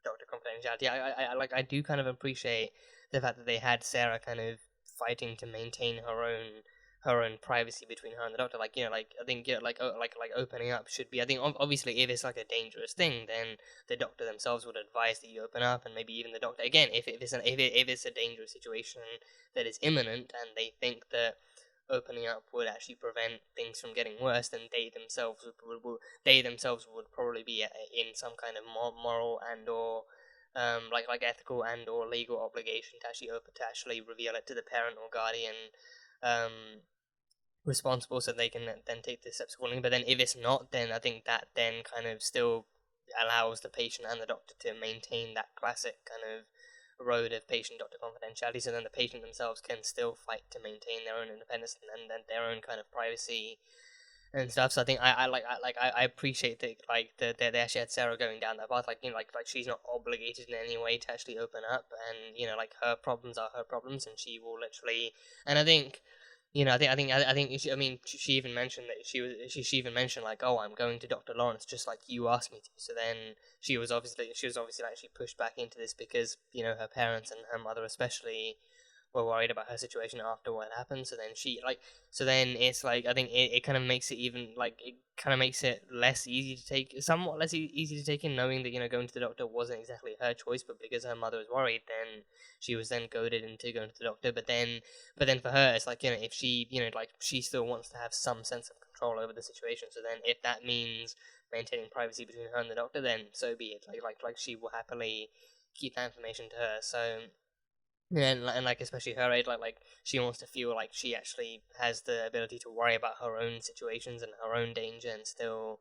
doctor confidentiality. I do kind of appreciate the fact that they had Sarah kind of fighting to maintain her own privacy between her and the doctor. I think opening up should be. I think obviously if it's a dangerous thing, then the doctor themselves would advise that you open up, and maybe even the doctor again if it's a dangerous situation that is imminent, and they think that opening up would actually prevent things from getting worse, then they themselves would probably be in some kind of moral and or ethical and or legal obligation to actually reveal it to the parent or guardian responsible, so they can then take the steps accordingly. But then if it's not, then I think that then kind of still allows the patient and the doctor to maintain that classic kind of road of patient-doctor confidentiality, so then the patient themselves can still fight to maintain their own independence and then their own kind of privacy and stuff. So I think I appreciate that they actually had Sarah going down that path, she's not obligated in any way to actually open up, and her problems are her problems, and she will literally. And I think. She even mentioned that she even mentioned oh, I'm going to Dr. Lawrence just like you asked me to. So then she was obviously actually pushed back into this because her parents and her mother especially were worried about her situation after what happened. So then it's I think it kind of makes it even it kind of makes it less easy to take, somewhat less easy to take in, knowing that going to the doctor wasn't exactly her choice, but because her mother was worried, then she was then goaded into going to the doctor. But then for her, it's if she she still wants to have some sense of control over the situation. So then if that means maintaining privacy between her and the doctor, then so be it. She will happily keep that information to her. So. Yeah, and especially her age, she wants to feel like she actually has the ability to worry about her own situations and her own danger and still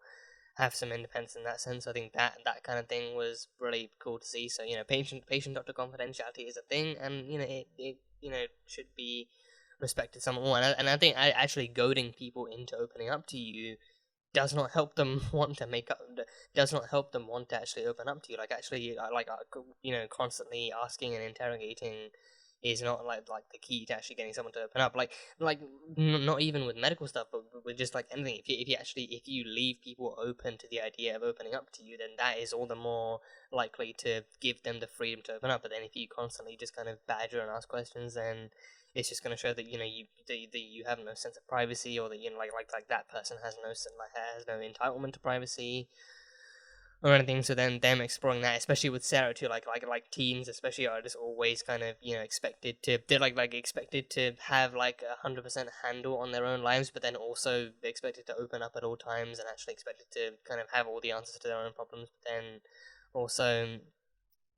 have some independence in that sense. I think that kind of thing was really cool to see. So patient doctor confidentiality is a thing, and it should be respected somewhat more. And I think actually goading people into opening up to you does not help them want to actually open up to you. Constantly asking and interrogating is not the key to actually getting someone to open up. Not even with medical stuff, but with just anything. If you leave people open to the idea of opening up to you, then that is all the more likely to give them the freedom to open up. But then if you constantly just kind of badger and ask questions, then it's just going to show that you have no sense of privacy, or that like that person has no entitlement to privacy or anything. So then them exploring that, especially with Sarah too, like teens especially are just always kind of expected to expected to have like 100% handle on their own lives, but then also expected to open up at all times and actually expected to kind of have all the answers to their own problems, but then also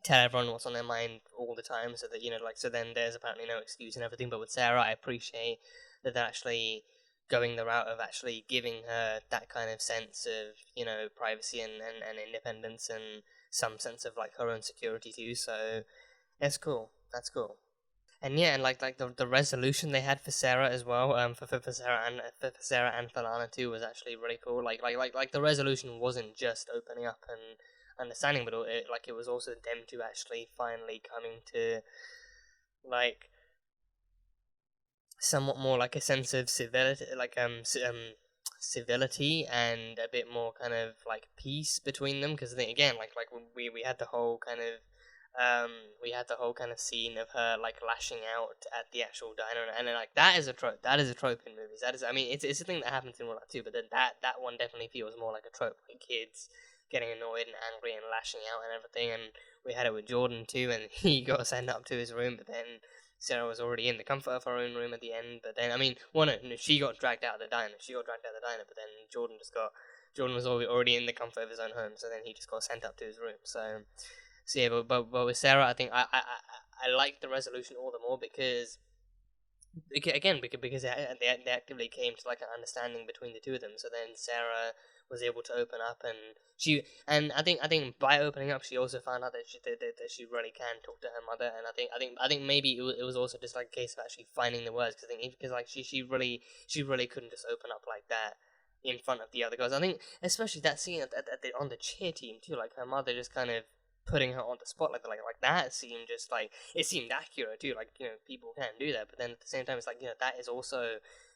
tell everyone what's on their mind all the time, so that so then there's apparently no excuse and everything. But with Sarah, I appreciate that they're actually going the route of actually giving her that kind of sense of privacy and independence, and some sense of like her own security too. So that's cool. And yeah, and like the resolution they had for Sarah as well, for Sarah and for Lana too, was actually really cool. Like the resolution wasn't just opening up and understanding, but it was also them two actually finally coming to like somewhat more like a sense of civility, civility, and a bit more kind of like peace between them. Because I think again, we had the whole kind of scene of her like lashing out at the actual diner, and then like that is a trope in movies. That is, I mean, it's a thing that happens in real life too, but then that one definitely feels more like a trope, like kids getting annoyed and angry and lashing out and everything. And we had it with Jordan too, and he got sent up to his room, but then Sarah was already in the comfort of her own room at the end. But then, I mean, she got dragged out of the diner. But then Jordan was already in the comfort of his own home. So then he just got sent up to his room. So yeah, but with Sarah, I think I like the resolution all the more because they actively came to like an understanding between the two of them. So then Sarah was able to open up, and I think by opening up, she also found out that she really can talk to her mother. And I think maybe it was also just like a case of actually finding the words, because like she really couldn't just open up like that in front of the other girls. I think especially that scene on the cheer team too, like her mother just kind of putting her on the spot like that seemed just like, it seemed accurate too, like people can do that, but then at the same time it's like that is also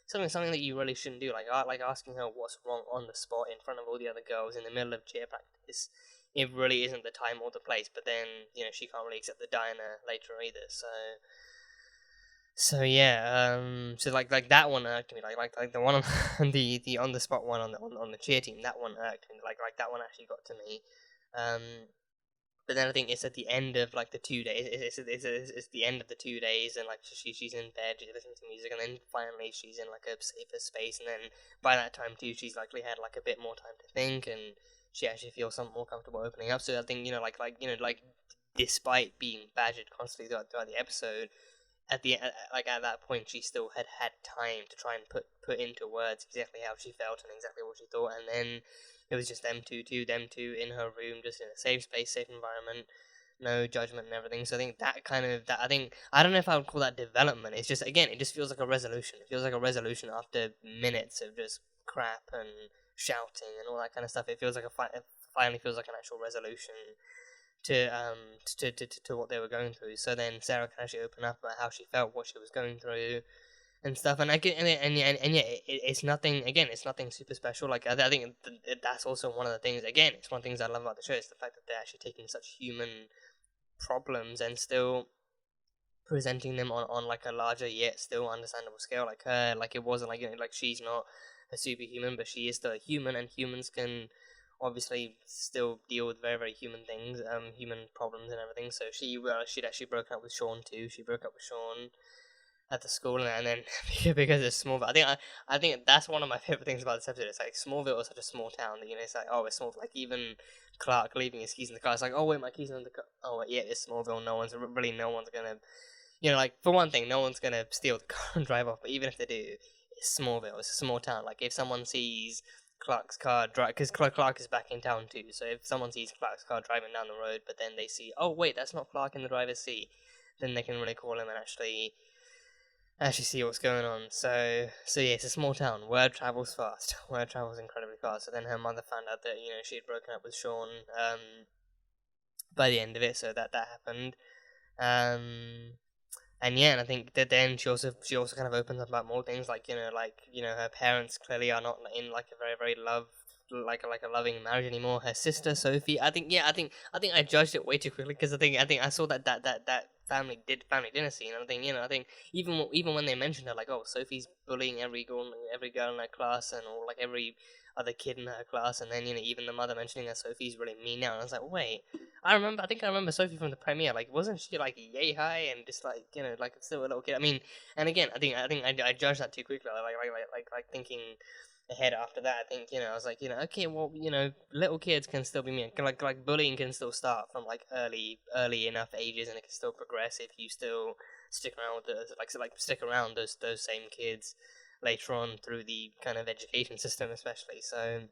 something that you really shouldn't do, like asking her what's wrong on the spot in front of all the other girls in the middle of cheer practice. It really isn't the time or the place, but then she can't really accept the diner later either, so yeah, so like that one irked me, like the one on the on the spot one on the cheer team, that one irked me, like that one actually got to me. But then I think it's at the end of like the 2 days. It's the end of the 2 days, and like she's in bed, she's listening to music, and then finally she's in like a safer space. And then by that time too, she's likely had like a bit more time to think, and she actually feels somewhat more comfortable opening up. So I think like despite being badgered constantly throughout the episode, at that point she still had time to try and put into words exactly how she felt and exactly what she thought. And then it was just them two in her room, just in a safe space, safe environment, no judgment and everything. So I think I don't know if I would call that development. It's just, again, it just feels like a resolution. It feels like a resolution after minutes of just crap and shouting and all that kind of stuff. It feels like it finally feels like an actual resolution to what they were going through. So then Sarah can actually open up about how she felt, what she was going through, and stuff. And it's nothing. Again, it's nothing super special. Like I think that's also one of the things. Again, it's one of the things I love about the show. Is the fact that they're actually taking such human problems and still presenting them on like a larger yet still understandable scale. Like her, like it wasn't like like she's not a superhuman, but she is still a human, and humans can obviously still deal with very, very human things, human problems and everything. So she'd actually broken up with Sean too. She broke up with Sean at the school, and then because it's Smallville, I think that's one of my favorite things about this episode. It's like Smallville was such a small town that it's like, oh, it's small. Like even Clark leaving his keys in the car, it's like, oh wait, my keys are in the car. Oh wait, yeah, it's Smallville. No one's gonna, like for one thing, no one's gonna steal the car and drive off. But even if they do, it's Smallville. It's a small town. Like if someone sees Clark's car because Clark is back in town too. So if someone sees Clark's car driving down the road, but then they see, oh wait, that's not Clark in the driver's seat, then they can really call him and actually see what's going on. So yeah, it's a small town. Word travels fast. Word travels incredibly fast. So then her mother found out that she had broken up with Sean by the end of it. So that happened. And yeah, and I think that then she also kind of opens up about more things, like her parents clearly are not in like a very, very a loving marriage anymore. Her sister Sophie, I think I judged it way too quickly, because I think I saw that family dinner scene. And I think even when they mentioned her, like, oh, Sophie's bullying every girl in her class, and or like every other kid in her class, and then even the mother mentioning that Sophie's really mean now, and I was like, wait, I think I remember Sophie from the premiere. Like, wasn't she like yay high and just like like still a little kid? I mean, and again, I think I judged that too quickly. Like thinking ahead after that, I think I was like, okay, well, little kids can still be mean. Like bullying can still start from like early enough ages, and it can still progress if you still stick around with stick around those same kids later on through the kind of education system, especially. So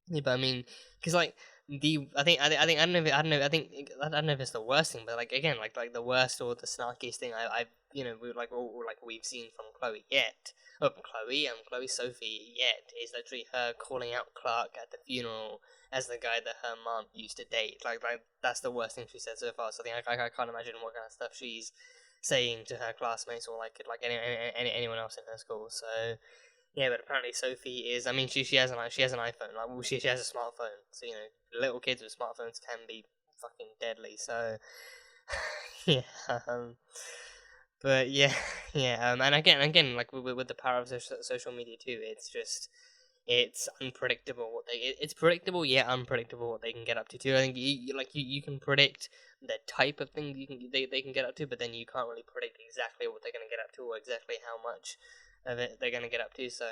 yeah, but I mean, because like I don't know I don't know if it's the worst thing, but like again, like the worst or the snarkiest thing I've we've seen from Chloe yet. Chloe Sophie yet is literally her calling out Clark at the funeral as the guy that her mom used to date. Like that's the worst thing she said so far. So I can't imagine what kind of stuff she's saying to her classmates or like anyone else in her school. So yeah, but apparently Sophie is. I mean, she has an iPhone. Like, well, she has a smartphone. So little kids with smartphones can be fucking deadly. So yeah. But yeah, yeah. And again, like with the power of social media too, it's unpredictable it's predictable yet unpredictable what they can get up to too. I think you can predict the type of thing they can get up to, but then you can't really predict exactly what they're going to get up to or exactly how much of it they're going to get up to. So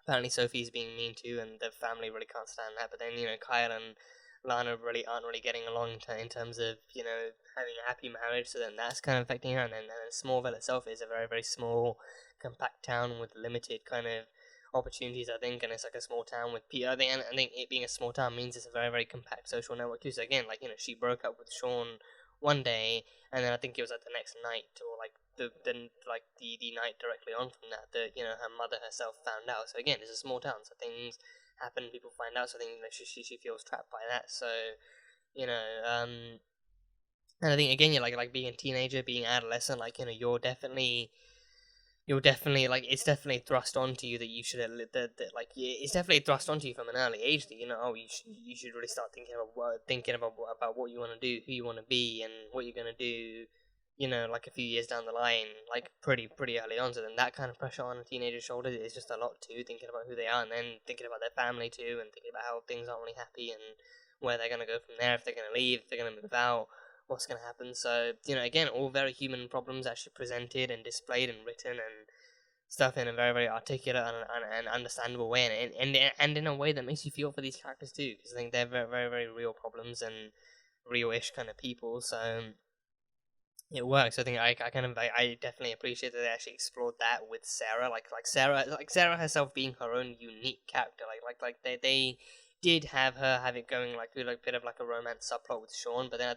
apparently Sophie's being mean too, and the family really can't stand that. But then Kyle and Lana really aren't really getting along in terms of having a happy marriage. So then that's kind of affecting her. And then Smallville itself is a very very small, compact town with limited kind of opportunities, I think, and it's like a small town with people. I think it being a small town means it's a very very compact social network too. So again, like she broke up with Sean one day, and then I think it was like the next night or like the night directly on from that her mother herself found out. So again, it's a small town, so things happen, people find out. So I think she feels trapped by that. So and I think again, like being a teenager, being adolescent, like you're definitely like it's definitely thrust onto you that you should it's definitely thrust onto you from an early age that you should really start thinking about what you want to do, who you want to be, and what you're gonna do. Like a few years down the line, like pretty early on. So then that kind of pressure on a teenager's shoulders is just a lot too. Thinking about who they are, and then thinking about their family too, and thinking about how things aren't really happy and where they're gonna go from there. If they're gonna leave, if they're gonna move out, what's gonna happen. So again, all very human problems actually presented and displayed and written and stuff in a very very articulate and understandable way, and in a way that makes you feel for these characters too, because I think they're very very very real problems and real-ish kind of people. So it works. I think I definitely appreciate that they actually explored that with Sarah, like Sarah herself being her own unique character. Like they did have her have it going like through like a bit of like a romance subplot with Sean, but then I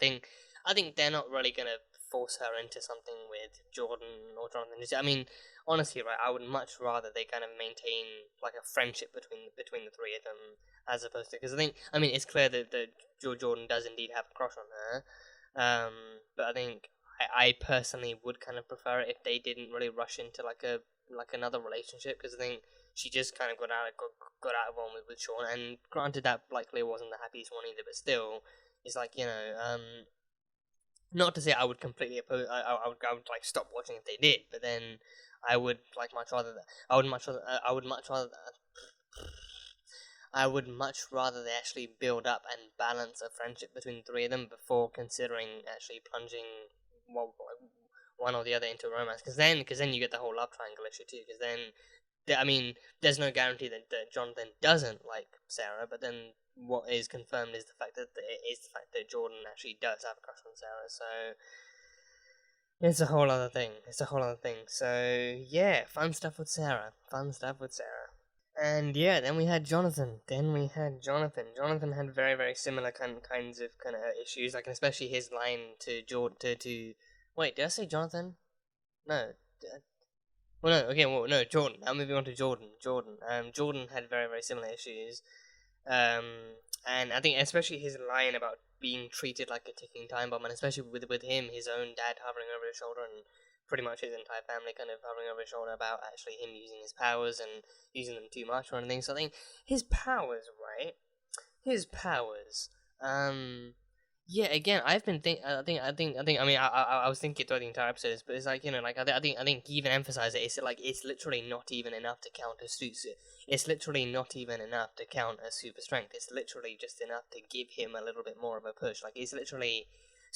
think they're not really gonna force her into something with Jordan or Jonathan. I mean, honestly, right, I would much rather they kind of maintain like a friendship between the three of them as opposed to, because I mean it's clear that Jordan does indeed have a crush on her, but I think I personally would kind of prefer it if they didn't really rush into like another relationship, because I think she just kind of got out of one with Sean, and granted that likely wasn't the happiest one either, but still, it's like not to say I would completely oppose. I would like stop watching if they did, but then I would like much rather. I would much rather they actually build up and balance a friendship between the three of them before considering actually plunging one or the other into romance. Because then you get the whole love triangle issue too. Because then, I mean, there's no guarantee that Jonathan doesn't like Sarah, but then what is confirmed is the fact that Jordan actually does have a crush on Sarah. So it's a whole other thing. So yeah, fun stuff with Sarah. And yeah, then we had Jonathan. Jonathan had very, very similar kinds of issues, like especially his line to Jordan. Wait, did I say Jonathan? No. Jordan. I'm moving on to Jordan. Jordan had very, very similar issues. And I think especially his line about being treated like a ticking time bomb, and especially with him, his own dad hovering over his shoulder, and pretty much his entire family kind of hovering over his shoulder about actually him using his powers and using them too much or anything. So I think his powers, Yeah, again, I've been I mean, I was thinking throughout the entire episode, but it's like, like, I think he even emphasized it. It's like, it's literally not even enough to count as it's literally not even enough to count as super strength. It's literally just enough to give him a little bit more of a push. Like, it's literally,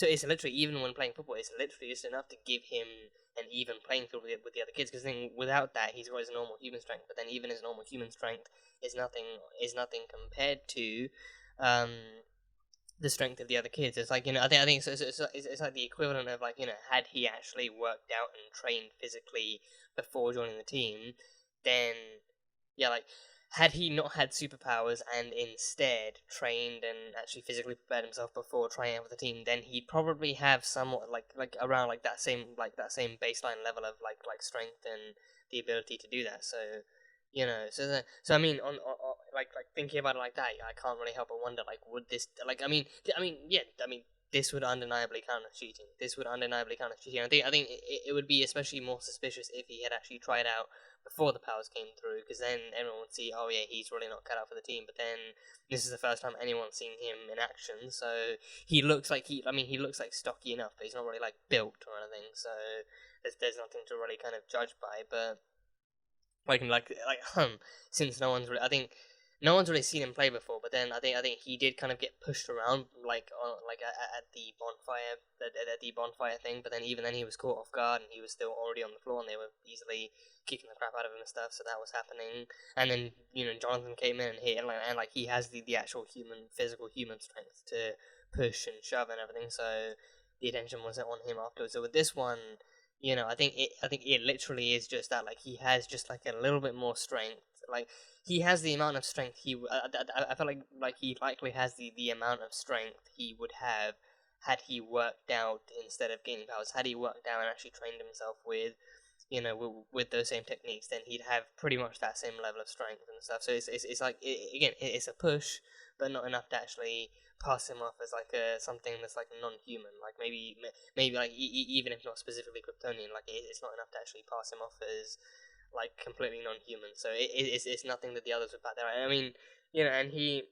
even when playing football, it's literally just enough to give him an even playing field with the other kids. Because then, without that, he's got his normal human strength. But then, even his normal human strength is nothing compared to, the strength of the other kids. It's like, I think it's like the equivalent of, like, had he actually worked out and trained physically before joining the team, then, yeah, like, had he not had superpowers and instead trained and actually physically prepared himself before trying out with the team, then he'd probably have somewhat like around that same baseline level of like strength and the ability to do that. So, so I mean, on like thinking about it like that, I can't really help but wonder, like, would this, like, this would undeniably count as cheating. This would undeniably count as cheating. I think it would be especially more suspicious if he had actually tried out before the powers came through, because then everyone would see, oh yeah, he's really not cut out for the team. But then this is the first time anyone's seen him in action, so he looks like he looks like stocky enough, but he's not really like built or anything. So there's nothing to really kind of judge by. But since no one's really seen him play before, but then I think he did kind of get pushed around, at the bonfire, at the bonfire thing. But then even then he was caught off guard and he was still already on the floor, and they were easily kicking the crap out of him and stuff. So that was happening. And then Jonathan came in and he has the actual physical human strength to push and shove and everything. So the attention wasn't on him afterwards. So with this one, I think it literally is just that, like, he has just like a little bit more strength. Like, he has the amount of strength I feel like he likely has the amount of strength he would have had he worked out instead of gaining powers. Had he worked out and actually trained himself with, with those same techniques, then he'd have pretty much that same level of strength and stuff. So it's like, again, it's a push, but not enough to actually pass him off as like something that's like non-human. Like maybe like even if not specifically Kryptonian, like it's not enough to actually pass him off as like completely non-human. So it's nothing that the others would bat there. I mean, and he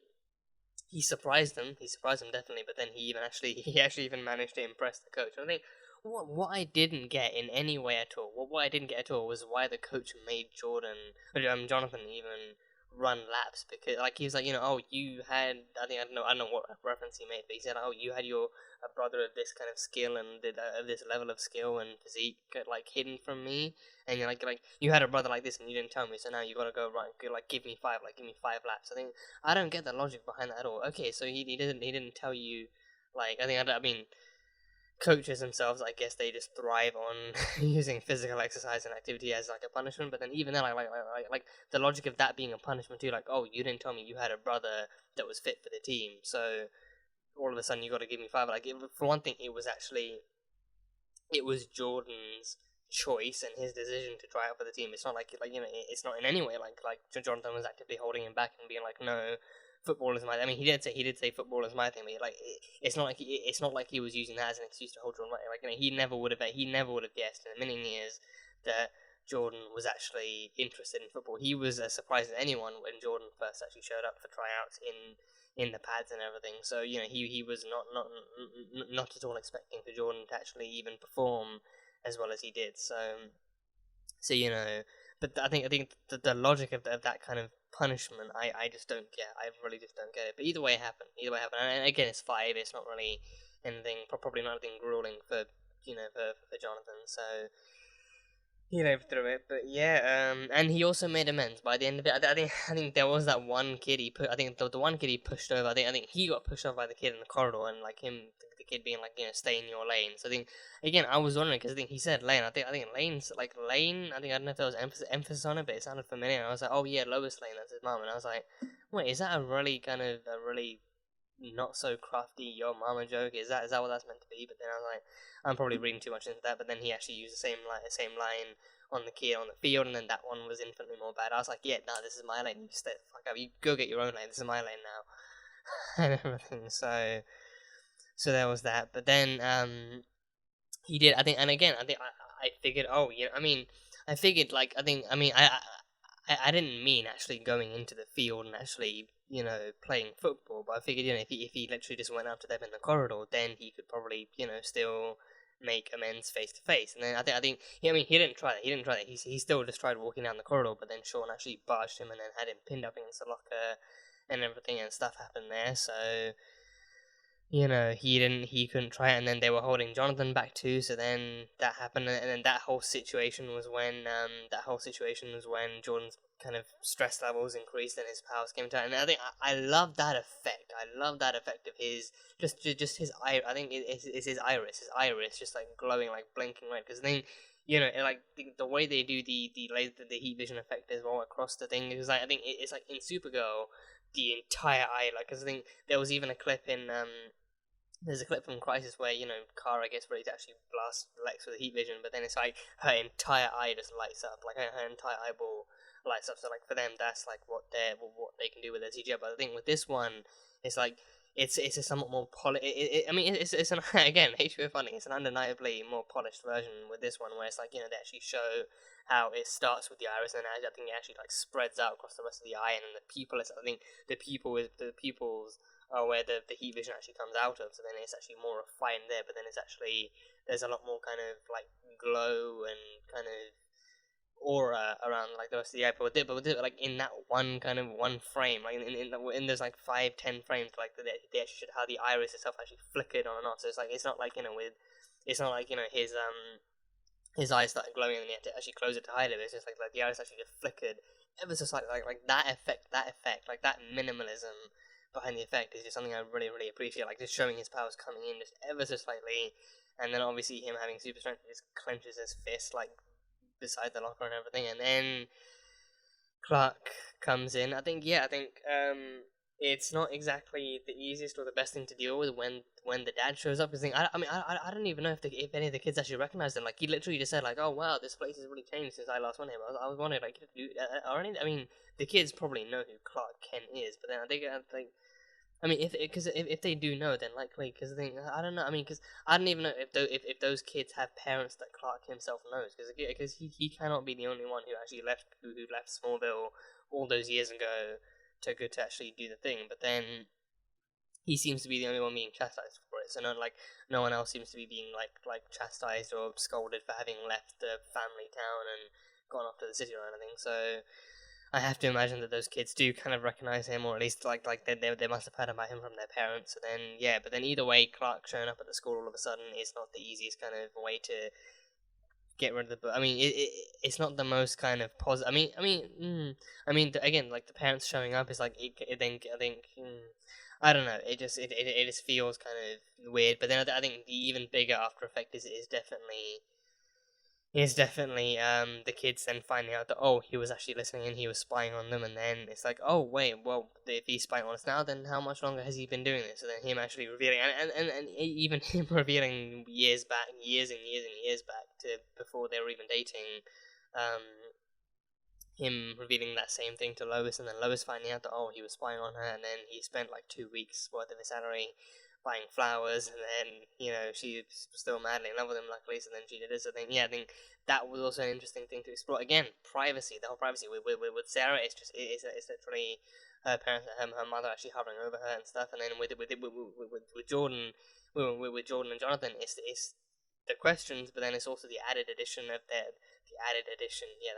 surprised them. He surprised them definitely, but then he actually even managed to impress the coach. And I think what I didn't get in any way at all, what I didn't get at all was why the coach made Jonathan even run laps, because like he was like, oh, you had, I don't know what reference he made, but he said, oh, you had a brother of this kind of skill and this level of skill and physique like hidden from me, and you're like you had a brother like this and you didn't tell me, so now you gotta go right, give me 5 laps. I don't get the logic behind that at all. Okay, so he didn't tell you, like, I mean, coaches themselves, I guess they just thrive on using physical exercise and activity as like a punishment. But then even then, like the logic of that being a punishment too, like, oh, you didn't tell me you had a brother that was fit for the team, so all of a sudden you got to give me 5. Like, for one thing, it was Jordan's choice and his decision to try out for the team. It's not like it's not in any way like Jonathan was actively holding him back and being like, no, football is my. I mean, he did say football is my thing, but like it's not like he was using that as an excuse to hold Jordan back. Like, he never would have guessed in a million years that Jordan was actually interested in football. He was as surprised as anyone when Jordan first actually showed up for tryouts in the pads and everything. So he was not at all expecting for Jordan to actually even perform as well as he did. So but I think the logic of that kind of punishment, I just don't get. I really just don't get it. But either way it happened. And again, it's 5. It's not really anything. Probably not anything grueling for for Jonathan. So he lived through it. But yeah, and he also made amends by the end of it. I think there was that one kid he put. I think the one kid he pushed over. I think he got pushed over by the kid in the corridor, and like him. The kid being like, stay in your lane. So I think, again, I was wondering, because I think he said lane. I think lane's like lane. I don't know if there was emphasis on it, but it sounded familiar. And I was like, oh yeah, Lois Lane, that's his mom. And I was like, wait, is that a really not so crafty your mama joke? Is that what that's meant to be? But then I was like, I'm probably reading too much into that. But then he actually used the same line on the kid on the field, and then that one was infinitely more bad. I was like, yeah, nah, this is my lane. You stay the fuck up. You go get your own lane. This is my lane now, and everything. So there was that. But then he did. I think, and again, I figured. Oh, I figured like I I didn't mean actually going into the field and actually, you know, playing football, but I figured, you know, if he literally just went up to them in the corridor, then he could probably, you know, still make amends face to face. And then I think, yeah, I mean, he didn't try that. He still just tried walking down the corridor, but then Sean actually barged him and then had him pinned up against the locker, and everything and stuff happened there. So, you know, he couldn't try it, and then they were holding Jonathan back too. So then that happened, and then that whole situation was when Jordan's kind of stress levels increased and his powers came down. And I think I love that effect. I love that effect of his just his eye. I think it's his iris just like glowing, like blinking red. Because then, you know, like the way they do the heat vision effect as well across the thing is like, I think it's like in Supergirl, the entire eye, like, because I think there was even a clip in there's a clip from Crisis where, you know, Kara gets ready to actually blast Lex with heat vision, but then it's like her entire eye just lights up, like her entire eyeball lights up. So like for them, that's like what they can do with their CGI. But I think with this one, it's like it's a somewhat more polished. I mean, it's an again, HBO funding. It's an undeniably more polished version with this one, where it's like, you know, they actually show how it starts with the iris, and I think it actually like spreads out across the rest of the eye, and then the pupil. I think the pupils are where the heat vision actually comes out of. So then it's actually more refined there, but then it's actually there's a lot more kind of like glow and kind of aura around like the rest of the eye. But with it, like in that one frame, like in those like 5-10 frames, like they actually showed how the iris itself actually flickered on and off. So it's like it's not like, you know, it's not like, you know, his eyes started glowing and he had to actually close it to hide it. It's just like the iris actually just flickered ever so slightly, like that effect, like that minimalism behind the effect is just something I really, really appreciate. Like just showing his powers coming in just ever so slightly, and then obviously him having super strength, he just clenches his fist like beside the locker and everything, and then Clark comes in. I think it's not exactly the easiest or the best thing to deal with when the dad shows up. Because I don't even know if any of the kids actually recognize him. Like he literally just said like, "Oh wow, this place has really changed since I last went here." I was wondering like, I mean, the kids probably know who Clark Kent is, but then I think I mean, if they do know, then likely, because I don't know. I mean, because I don't even know if those kids have parents that Clark himself knows, because he cannot be the only one who actually left Smallville all those years ago to actually do the thing. But then he seems to be the only one being chastised for it. So no one else seems to be being like chastised or scolded for having left the family town and gone off to the city or anything. So I have to imagine that those kids do kind of recognize him, or at least like they must have heard about him from their parents. So then but then either way, Clark showing up at the school all of a sudden is not the easiest kind of way to get rid of the book. I mean, it's not the most kind of positive. Again, like the parents showing up is like I don't know. It just feels kind of weird. But then I think the even bigger after effect is definitely the kids then finding out that, oh, he was actually listening and he was spying on them, and then it's like, oh wait, well, if he's spying on us now, then how much longer has he been doing this? And then him actually revealing, and even him revealing years and years back to before they were even dating, him revealing that same thing to Lois, and then Lois finding out that, oh, he was spying on her, and then he spent like 2 weeks worth of his salary buying flowers, and then, you know, she was still madly in love with him, luckily, so then she did this. So then, I think that was also an interesting thing to explore. Again, privacy, the whole privacy with Sarah, it's literally her parents, her mother actually hovering over her and stuff, and then with Jordan, with Jordan and Jonathan, it's the questions, but then it's also the added addition of that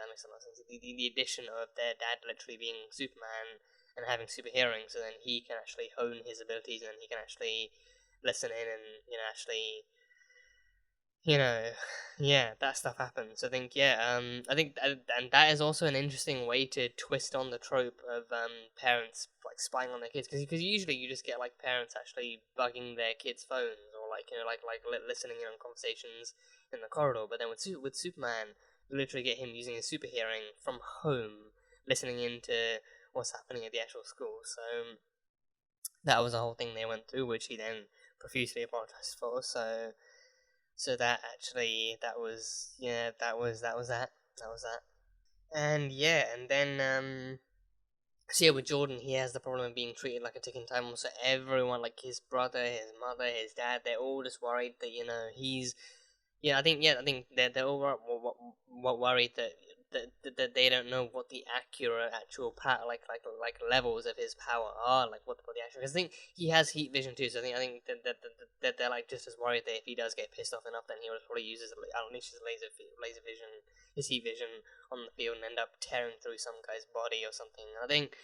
makes a lot of sense. The addition of their dad literally being Superman and having super hearing, so then he can actually hone his abilities, and he can actually listen in, and that stuff happens. So I think and that is also an interesting way to twist on the trope of parents like spying on their kids, because usually you just get like parents actually bugging their kids' phones, or like listening in on conversations in the corridor. But then with Superman, you literally get him using his super hearing from home, listening into what's happening at the actual school. So that was a whole thing they went through, which he then profusely apologized for. So that was that. And then with Jordan, he has the problem of being treated like a ticking time bomb. So everyone, like his brother, his mother, his dad, they're all just worried that, you know, he's I think they're all worried that that they don't know what the accurate actual power, like levels of his power are, like what the actual. Because I think he has heat vision too, so I think that they're like just as worried that if he does get pissed off enough, then he will probably use his unleash his laser vision, his heat vision on the field and end up tearing through some guy's body or something. I think,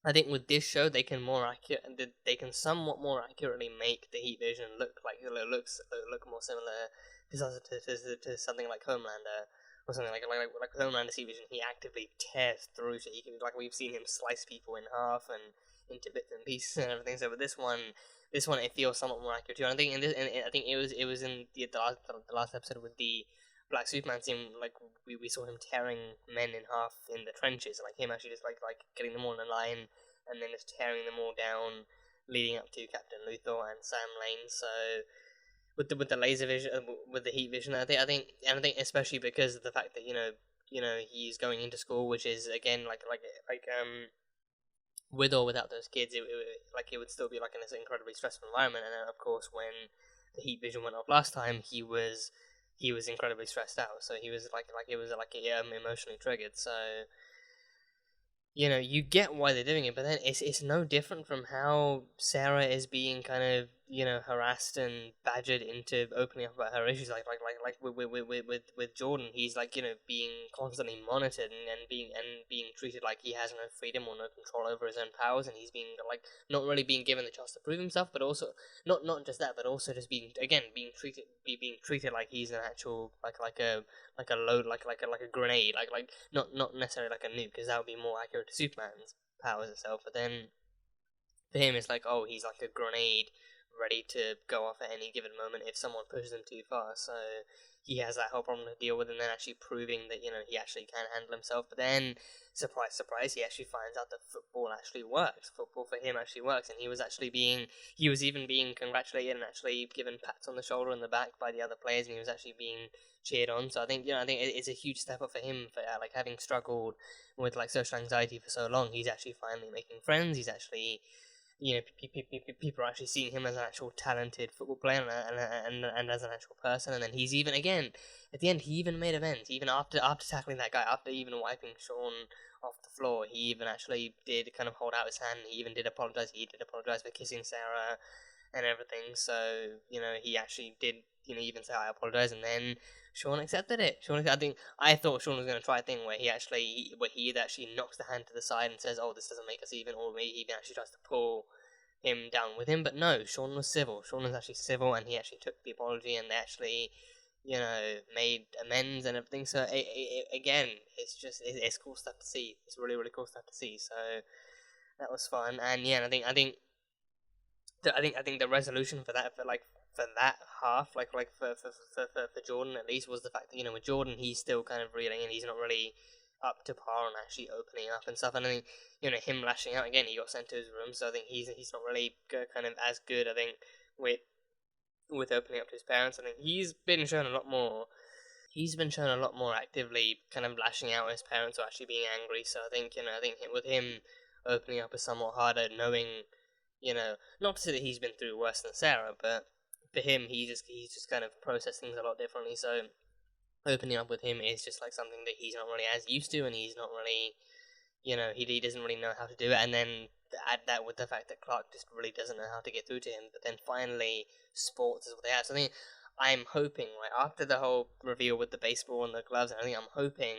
I think with this show they can somewhat more accurately make the heat vision look more similar to something like Homelander or something like Homelander's heat vision. He actively tears through shit. He can, like, we've seen him slice people in half and into bits and pieces and everything. So with this one it feels somewhat more accurate too. And I think I think it was in the last episode with the Black Superman scene, like we saw him tearing men in half in the trenches, like him actually just like getting them all in a line and then just tearing them all down, leading up to Captain Luthor and Sam Lane. So with the laser vision, with the heat vision, I think especially because of the fact that he's going into school, which is again with or without those kids, it would still be like in this incredibly stressful environment. And then of course when the heat vision went off last time, he was incredibly stressed out, so he was emotionally triggered. So you get why they're doing it, but then it's no different from how Sarah is being kind of harassed and badgered into opening up about her issues, like with Jordan. He's being constantly monitored and being treated like he has no freedom or no control over his own powers, and he's being not really being given the chance to prove himself, but also not just that, but also just being treated like he's an actual like a grenade, not necessarily like a nuke, because that would be more accurate to Superman's powers itself. But then for him, it's like, oh, he's like a grenade ready to go off at any given moment if someone pushes him too far. So he has that whole problem to deal with, and then actually proving that he actually can handle himself. But then, surprise, surprise, he actually finds out that football actually works. Football for him actually works, and he was even being congratulated and actually given pats on the shoulder and the back by the other players, and he was actually being cheered on. So I think it's a huge step up for him for having struggled with social anxiety for so long. He's actually finally making friends. He's actually people are actually seeing him as an actual talented football player and as an actual person. And then he's even, again, at the end, he even made amends. Even after tackling that guy, after even wiping Sean off the floor, he even actually did kind of hold out his hand. He even did apologize. He did apologize for kissing Sarah and everything. So, he actually did, even say, I apologize. And then Sean accepted it. I thought Sean was going to try a thing where he actually knocks the hand to the side and says, oh, this doesn't make us even, or maybe he even actually tries to pull him down with him. But no, Sean was civil. Sean was actually civil, and he actually took the apology, and they actually, made amends and everything. So again, it's cool stuff to see. It's really, really cool stuff to see. So that was fun. And yeah, I think the resolution for that, for that half, for Jordan at least, was the fact that with Jordan, he's still kind of reeling and he's not really up to par on actually opening up and stuff. And I think him lashing out again, he got sent to his room, so I think he's not really kind of as good, I think, with opening up to his parents. I think he's been shown a lot more. He's been shown a lot more actively kind of lashing out at his parents or actually being angry. So I think with him opening up is somewhat harder, knowing not to say that he's been through worse than Sarah, but for him, he's just kind of processed things a lot differently. So opening up with him is just something that he's not really as used to, and he's not really, he doesn't really know how to do it. And then add that with the fact that Clark just really doesn't know how to get through to him. But then finally, sports is what they have. So I think I'm hoping, after the whole reveal with the baseball and the gloves, and I think I'm hoping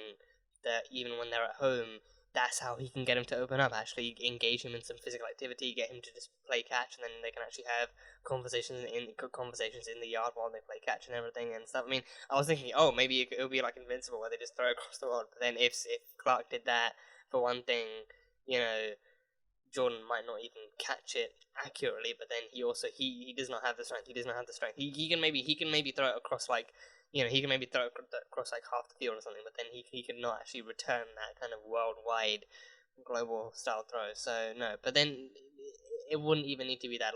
that even when they're at home, that's how he can get him to open up, actually engage him in some physical activity, get him to just play catch, and then they can actually have conversations in the yard while they play catch and everything and stuff. I mean, I was thinking, oh, maybe it would be like Invincible where they just throw it across the world, but then if Clark did that, for one thing, Jordan might not even catch it accurately, but then he does not have the strength. He can maybe throw it across he can maybe throw it across half the field or something, but then he could not actually return that kind of worldwide, global style throw. So no, but then it wouldn't even need to be that.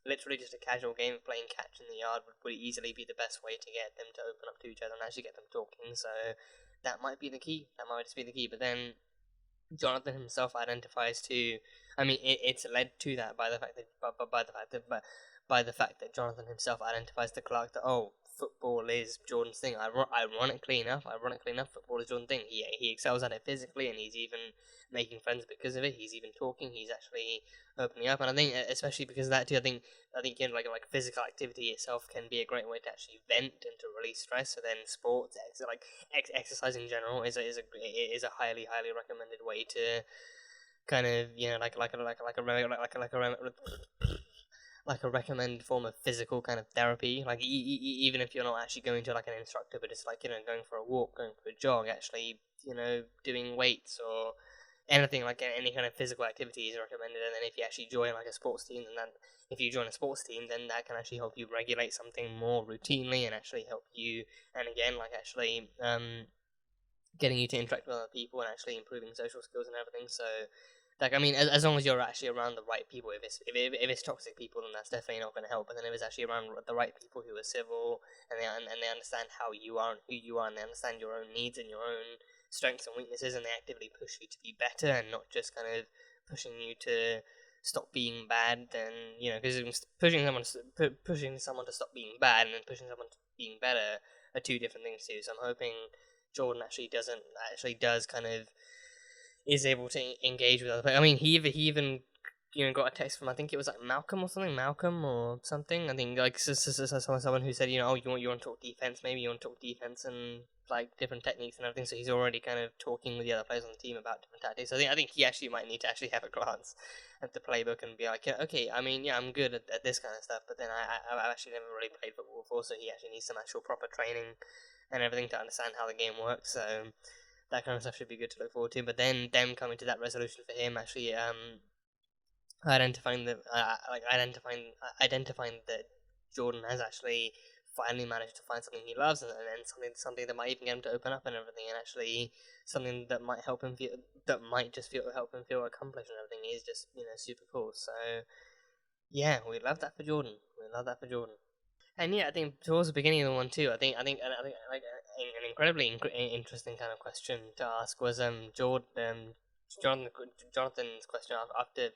Literally just a casual game of playing catch in the yard would easily be the best way to get them to open up to each other and actually get them talking. So that might be the key. That might just be the key. But then Jonathan himself identifies to. I mean, it's led to that by the fact that Jonathan himself identifies to Clark that, oh, football is Jordan's thing. Ironically enough, football is Jordan's thing. He excels at it physically, and he's even making friends because of it. He's even talking. He's actually opening up, and I think especially because of that too. I think like physical activity itself can be a great way to actually vent and to release stress. So then sports, exercise in general, is a highly recommended way to kind of like a recommended form of physical kind of therapy. Like even if you're not actually going to like an instructor, but just like going for a walk, going for a jog, actually doing weights or anything like any kind of physical activity is recommended. And then if you actually join like a sports team, then that can actually help you regulate something more routinely and actually help you, and again like actually getting you to interact with other people and actually improving social skills and everything. So like, I mean, as long as you're actually around the right people. If it's toxic people, then that's definitely not going to help. But then if it's actually around the right people who are civil and they understand how you are and who you are, and they understand your own needs and your own strengths and weaknesses, and they actively push you to be better and not just kind of pushing you to stop being bad, then because pushing someone to stop being bad and then pushing someone to being better are two different things too. So I'm hoping Jordan actually does kind of is able to engage with other players. I mean, he even got a text from, I think it was like Malcolm or something. I think like someone who said, oh, you want to talk defense, maybe you want to talk defense and like different techniques and everything. So he's already kind of talking with the other players on the team about different tactics. So I think he actually might need to actually have a glance at the playbook and be like, okay, I mean, yeah, I'm good at this kind of stuff, but then I've actually never really played football before, so he actually needs some actual proper training and everything to understand how the game works. So that kind of stuff should be good to look forward to. But then them coming to that resolution for him, actually identifying that Jordan has actually finally managed to find something he loves, and something that might even get him to open up and everything, and actually something that might help him feel accomplished and everything is just super cool. So yeah, we love that for Jordan. And yeah, I think towards the beginning of the one too, I think like an incredibly interesting kind of question to ask was Jonathan's question after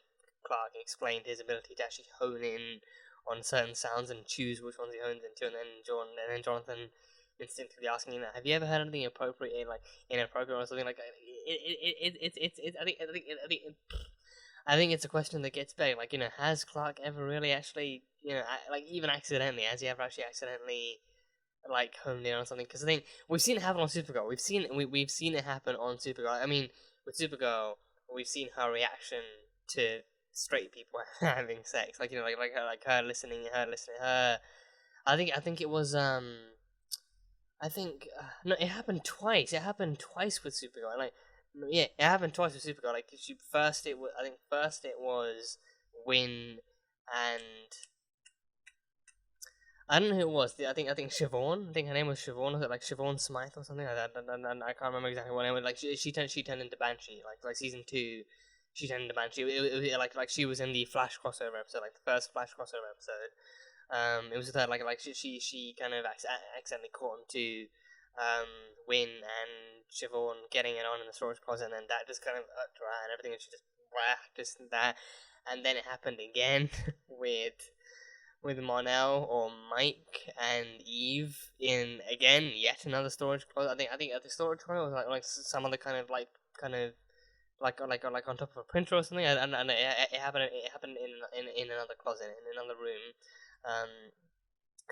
Clark explained his ability to actually hone in on certain sounds and choose which ones he hones into, and then Jonathan instinctively asking him, have you ever heard anything inappropriate or something like that? I think it's a question that gets back, like, has Clark ever really actually, like, even accidentally, has he ever actually accidentally, like, honed in on something? Because I think we've seen it happen on Supergirl. We've seen it happen on Supergirl. I mean, with Supergirl, we've seen her reaction to straight people having sex, like her listening. I think it was no, it happened twice. It happened twice with Supergirl. Like, yeah, it happened twice with Supergirl. Like, first it was Win and I don't know who it was. I think Siobhan. I think her name was Siobhan. Was it like Siobhan Smythe or something like that? I can't remember exactly what her name was. Like she turned into Banshee. Like season 2, she turned into Banshee. It like she was in the Flash crossover episode, like the first Flash crossover episode. It was with her like she kind of accidentally caught onto Win and Siobhan getting it on in the storage closet, and then that just kind of irked her and everything, and she just that, and then it happened again with Monel or Mike and Eve in again yet another storage closet. I think the storage closet was like some other kind of like on top of a printer or something. And it happened in another closet in another room.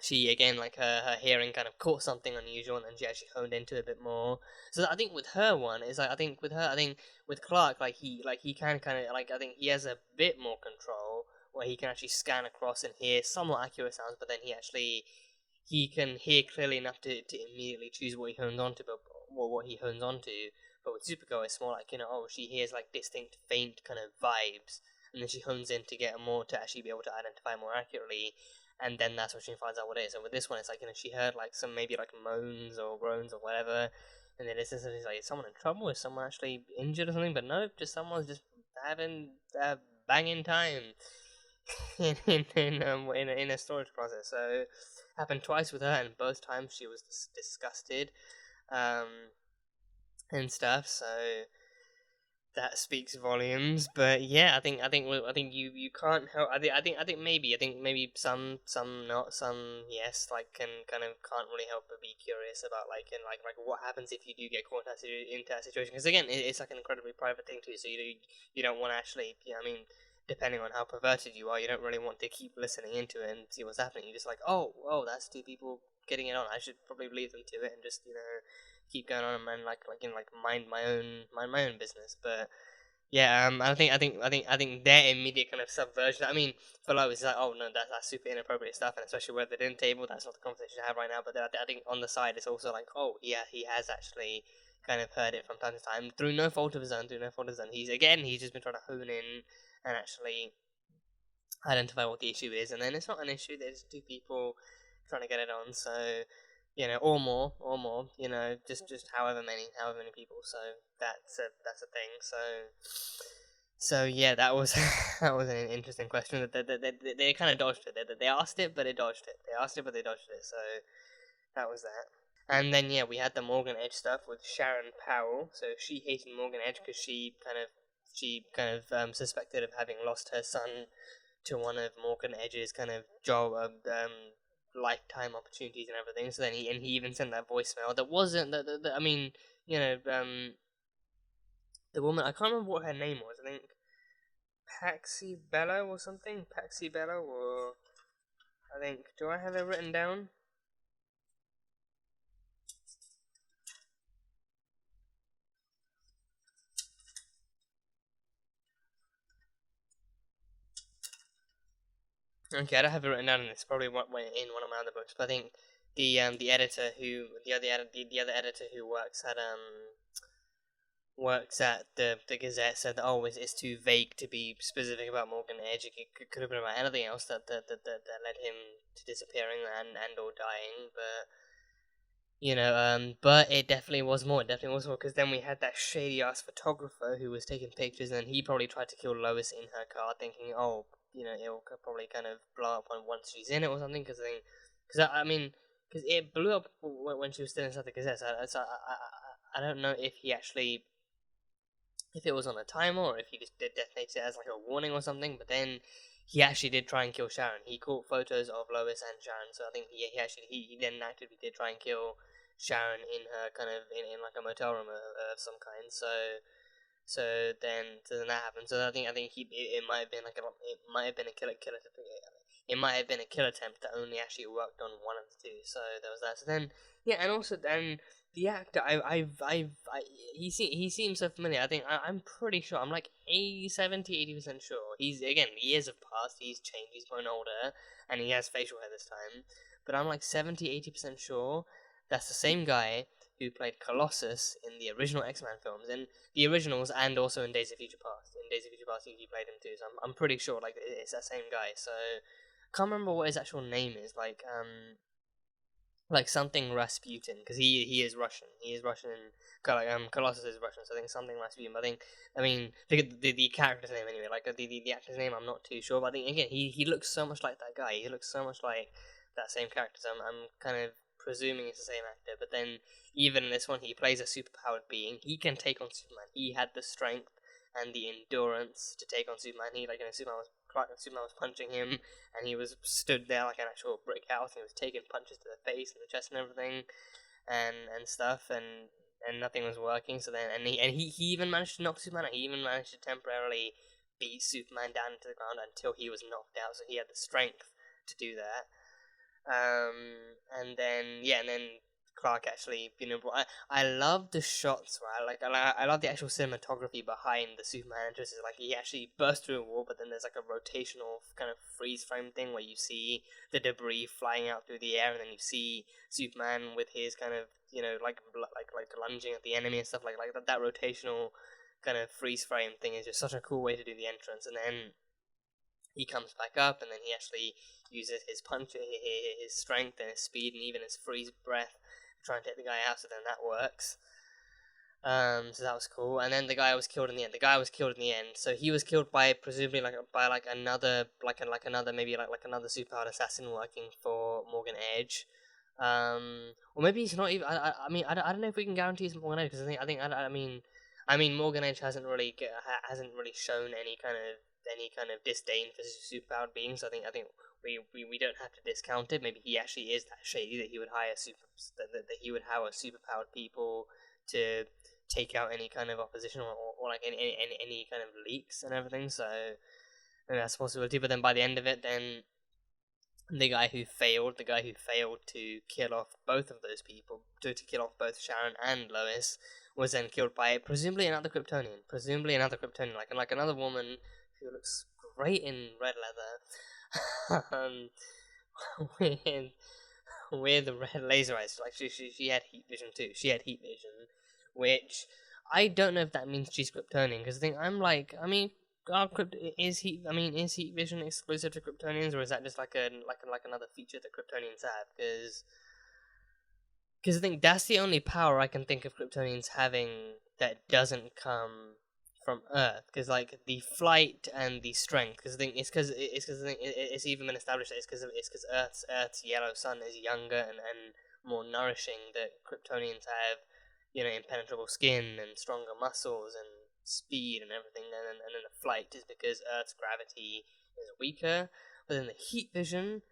She again, like her hearing kind of caught something unusual, and then she actually honed into it a bit more. So I think with her one is like I think with Clark, like he can kind of like I think he has a bit more control where he can actually scan across and hear somewhat accurate sounds, but then he can hear clearly enough to immediately choose what he hones onto, what he hones onto. But with Supergirl, it's more like she hears like distinct, faint kind of vibes, and then she hones in to get more to actually be able to identify more accurately. And then that's when she finds out what it is. And with this one, it's like, she heard like some maybe like moans or groans or whatever. And then it's like, is someone in trouble? Is someone actually injured or something? But no, just someone's just having a banging time in a storage closet. So it happened twice with her, and both times she was disgusted and stuff. So that speaks volumes. But yeah, I think you can't help. I think maybe some not, some yes, like kind of can't really help but be curious about like what happens if you do get caught into that situation, because again it's like an incredibly private thing too. So you don't want to actually, you know, I mean, depending on how perverted you are, you don't really want to keep listening into it and see what's happening. You're just like, oh, that's two people getting it on. I should probably leave them to it and just, you know, keep going on and mind my own business. But yeah, I think their immediate kind of subversion. I mean, for Lois, it's like, oh no, that's super inappropriate stuff, and especially with the dinner table, that's not the conversation to have right now. But then I think on the side, it's also like, oh yeah, he has actually kind of heard it from time to time through no fault of his own. He's just been trying to hone in and actually identify what the issue is, and then it's not an issue. There's two people trying to get it on, so you know, or more, you know, just however many people. So that's a thing. So yeah, that was that was an interesting question. They kind of dodged it. They asked it, but they dodged it. So that was that. And then yeah, we had the Morgan Edge stuff with Sharon Powell. So she hated Morgan Edge because she kind of suspected of having lost her son to one of Morgan Edge's kind of job lifetime opportunities and everything. So then he even sent that voicemail that wasn't I mean, you know, the woman, I can't remember what her name was. I think Paxi Bello or something. Paxi Bello, or I think, do I have it written down? Okay, I don't have it written down, and it's probably in one of my other books. But I think the editor who the other editor who works at the Gazette said that, oh, it's too vague to be specific about Morgan Edge. It could have been about anything else that led him to disappearing and or dying. But you know, but it definitely was more. Because then we had that shady ass photographer who was taking pictures, and he probably tried to kill Lois in her car, thinking, oh, you know, it'll probably kind of blow up once she's in it or something. Because it blew up when she was still inside the Gazette. So I don't know if he actually, if it was on a timer or if he just detonated it as like a warning or something. But then he actually did try and kill Sharon. He caught photos of Lois and Sharon, so I think he then actively did try and kill Sharon in her kind of in like a motel room of some kind. So then that happened. So I think it might have been like it might have been a killer it might have been a kill attempt that only actually worked on one of the two. So there was that. So then yeah, and also then the actor, he seems so familiar. I think I'm pretty sure. I'm like 70-80% sure. Years have passed. He's changed. He's grown older, and he has facial hair this time. But I'm like 70-80% sure that's the same guy who played Colossus in the original X-Men films, in the originals, and also in Days of Future Past. In Days of Future Past, he played him too. So I'm pretty sure like it's that same guy. So I can't remember what his actual name is. Like something Rasputin, because he is Russian. He is Russian, and Colossus is Russian. So I think something Rasputin. But I mean, the character's name anyway. Like the actor's name, I'm not too sure. But I think again, he looks so much like that guy. He looks so much like that same character. So I'm kind of presuming it's the same actor. But then even in this one, he plays a superpowered being. He can take on Superman. He had the strength and the endurance to take on Superman. Superman was punching him, and he was stood there like an actual brick house, and he was taking punches to the face and the chest and everything, and stuff, and nothing was working. So then, and he even managed to knock Superman out. He even managed to temporarily beat Superman down into the ground until he was knocked out. So he had the strength to do that. And then Clark actually, you know, I love the shots, right? I love the actual cinematography behind the Superman entrances. Like, he actually bursts through a wall, but then there's like a rotational kind of freeze frame thing where you see the debris flying out through the air, and then you see Superman with his kind of, you know, like lunging at the enemy and stuff like that. That rotational kind of freeze frame thing is just such a cool way to do the entrance. And then he comes back up, and then he actually uses his punch, his strength and his speed, and even his freeze breath to try and take the guy out. So then that works. So that was cool. And then the guy was killed in the end. So he was killed by presumably another superpowered assassin working for Morgan Edge. Or maybe he's not even. I mean, I don't know if we can guarantee it's Morgan Edge, because I I mean, Morgan Edge hasn't really shown any kind of disdain for superpowered beings. I think we don't have to discount it. Maybe he actually is that shady that he would hire that he would hire superpowered people to take out any kind of opposition or like any kind of leaks and everything. So maybe that's a possibility. But then by the end of it, then the guy who failed to kill off both of those people, to kill off both Sharon and Lois, was then killed by presumably another Kryptonian, like another woman who looks great in red leather, with red laser eyes. Like she had heat vision too. She had heat vision, which I don't know if that means she's Kryptonian, because is heat vision exclusive to Kryptonians, or is that just like another feature that Kryptonians have? Because I think that's the only power I can think of Kryptonians having that doesn't come from Earth. Because like the flight and the strength, because I think it's even been established that it's because Earth's yellow sun is younger and more nourishing, that Kryptonians have, impenetrable skin and stronger muscles and speed and everything, and then the flight is because Earth's gravity is weaker. But then the heat vision,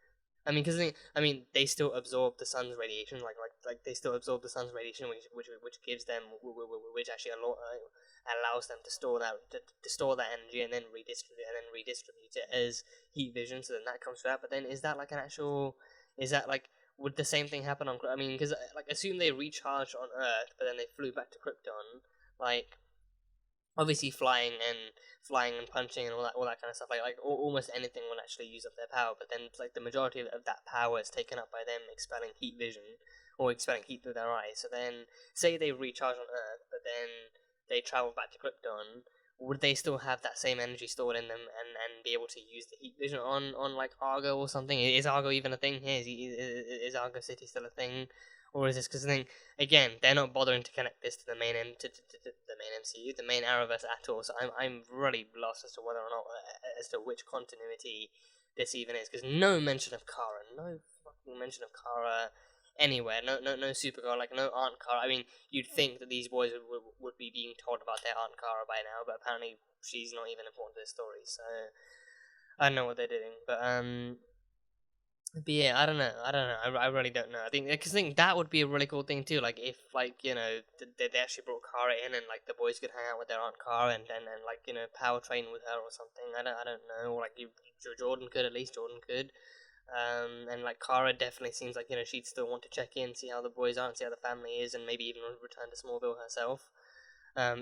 they still absorb the sun's radiation, like they still absorb the sun's radiation, which gives them, which actually allows them to store that energy and then redistribute it as heat vision. So then that comes to that. But then is that would the same thing happen on? Because assume they recharged on Earth, but then they flew back to Krypton, like. Obviously, flying and punching and all that kind of stuff, almost anything will actually use up their power. But then, the majority of that power is taken up by them expelling heat vision or expelling heat through their eyes. So then, say they recharge on Earth, but then they travel back to Krypton. Would they still have that same energy stored in them and be able to use the heat vision on Argo or something? Is Argo even a thing here? Is Argo City still a thing? Or is this because again, they're not bothering to connect this to the main MCU, the main Arrowverse at all. So I'm really lost as to whether or not as to which continuity this even is, because no mention of Kara, anywhere. No Supergirl, no Aunt Kara. You'd think that these boys would be being told about their Aunt Kara by now, but apparently she's not even important to the story. So I don't know what they're doing, but yeah, I don't know. I really don't know. I think that would be a really cool thing too. Like if they actually brought Kara in and the boys could hang out with their Aunt Kara and power train with her or something. I don't know. Or Jordan could, at least Jordan could. And Kara definitely seems like she'd still want to check in, see how the boys are, and see how the family is, and maybe even return to Smallville herself.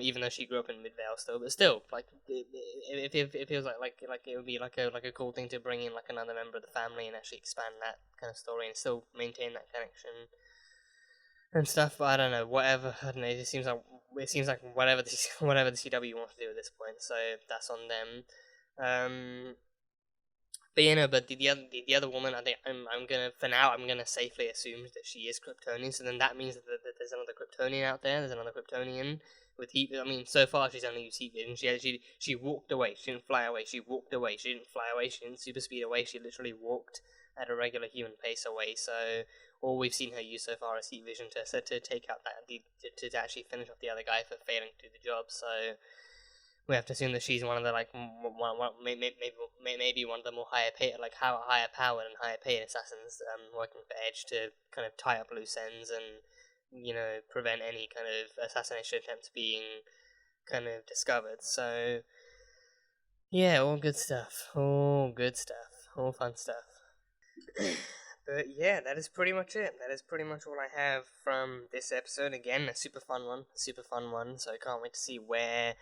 Even though she grew up in Midvale still, but still, it feels like it would be a cool thing to bring in another member of the family and actually expand that kind of story and still maintain that connection and stuff. But I don't know, whatever. I don't know. It seems like whatever the CW wants to do at this point, so that's on them. But the other woman, I think I'm gonna safely assume that she is Kryptonian. So then that means that there's another Kryptonian out there. There's another Kryptonian with heat. So far she's only used heat vision. She walked away. She didn't fly away. She walked away. She didn't fly away. She didn't super speed away. She literally walked at a regular human pace away. So all we've seen her use so far is heat vision to take out to actually finish off the other guy for failing to do the job. So we have to assume that she's one of the maybe one of the more higher powered and higher paid assassins working for Edge to kind of tie up loose ends and prevent any kind of assassination attempts being kind of discovered. So yeah, all good stuff, all fun stuff. But yeah, that is pretty much it. That is pretty much all I have from this episode. Again, a super fun one. So I can't wait to see where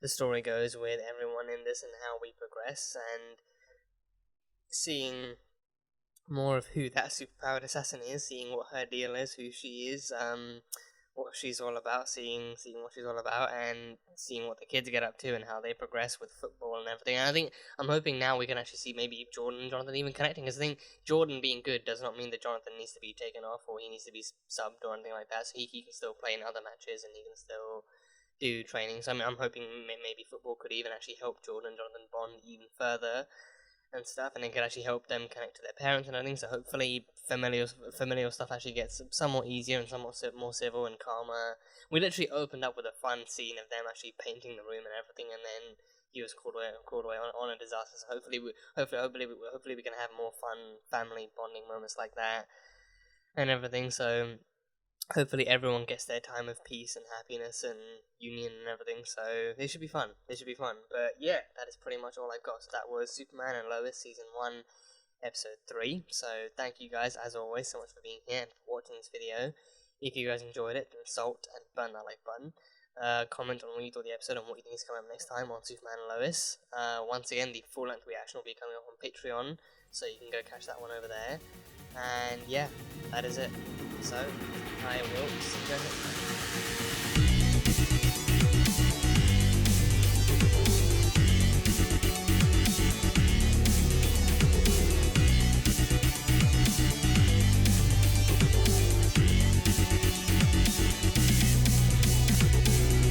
the story goes with everyone in this and how we progress, and seeing more of who that superpowered assassin is, seeing what her deal is, who she is, what she's all about, seeing what she's all about, and seeing what the kids get up to and how they progress with football and everything. And I'm hoping now we can actually see maybe Jordan and Jonathan even connecting, because I think Jordan being good does not mean that Jonathan needs to be taken off or he needs to be subbed or anything like that, so he can still play in other matches and he can still do training. So I'm hoping maybe football could even actually help Jordan and Jonathan bond even further. and stuff, and it could actually help them connect to their parents and everything. So hopefully familial stuff actually gets somewhat easier and somewhat more civil and calmer. We literally opened up with a fun scene of them actually painting the room and everything, and then he was called away on a disaster. So hopefully we can have more fun family bonding moments like that and everything. So hopefully everyone gets their time of peace and happiness and union and everything, so they should be fun. But yeah, that is pretty much all I've got. So that was Superman and Lois Season 1, Episode 3. So thank you guys, as always, so much for being here and for watching this video. If you guys enjoyed it, then salt and burn that like button. Comment on what you thought of the episode and what you think is coming up next time on Superman and Lois. Once again, the full-length reaction will be coming up on Patreon, so you can go catch that one over there. And yeah, that is it. So, I will see you guys next time.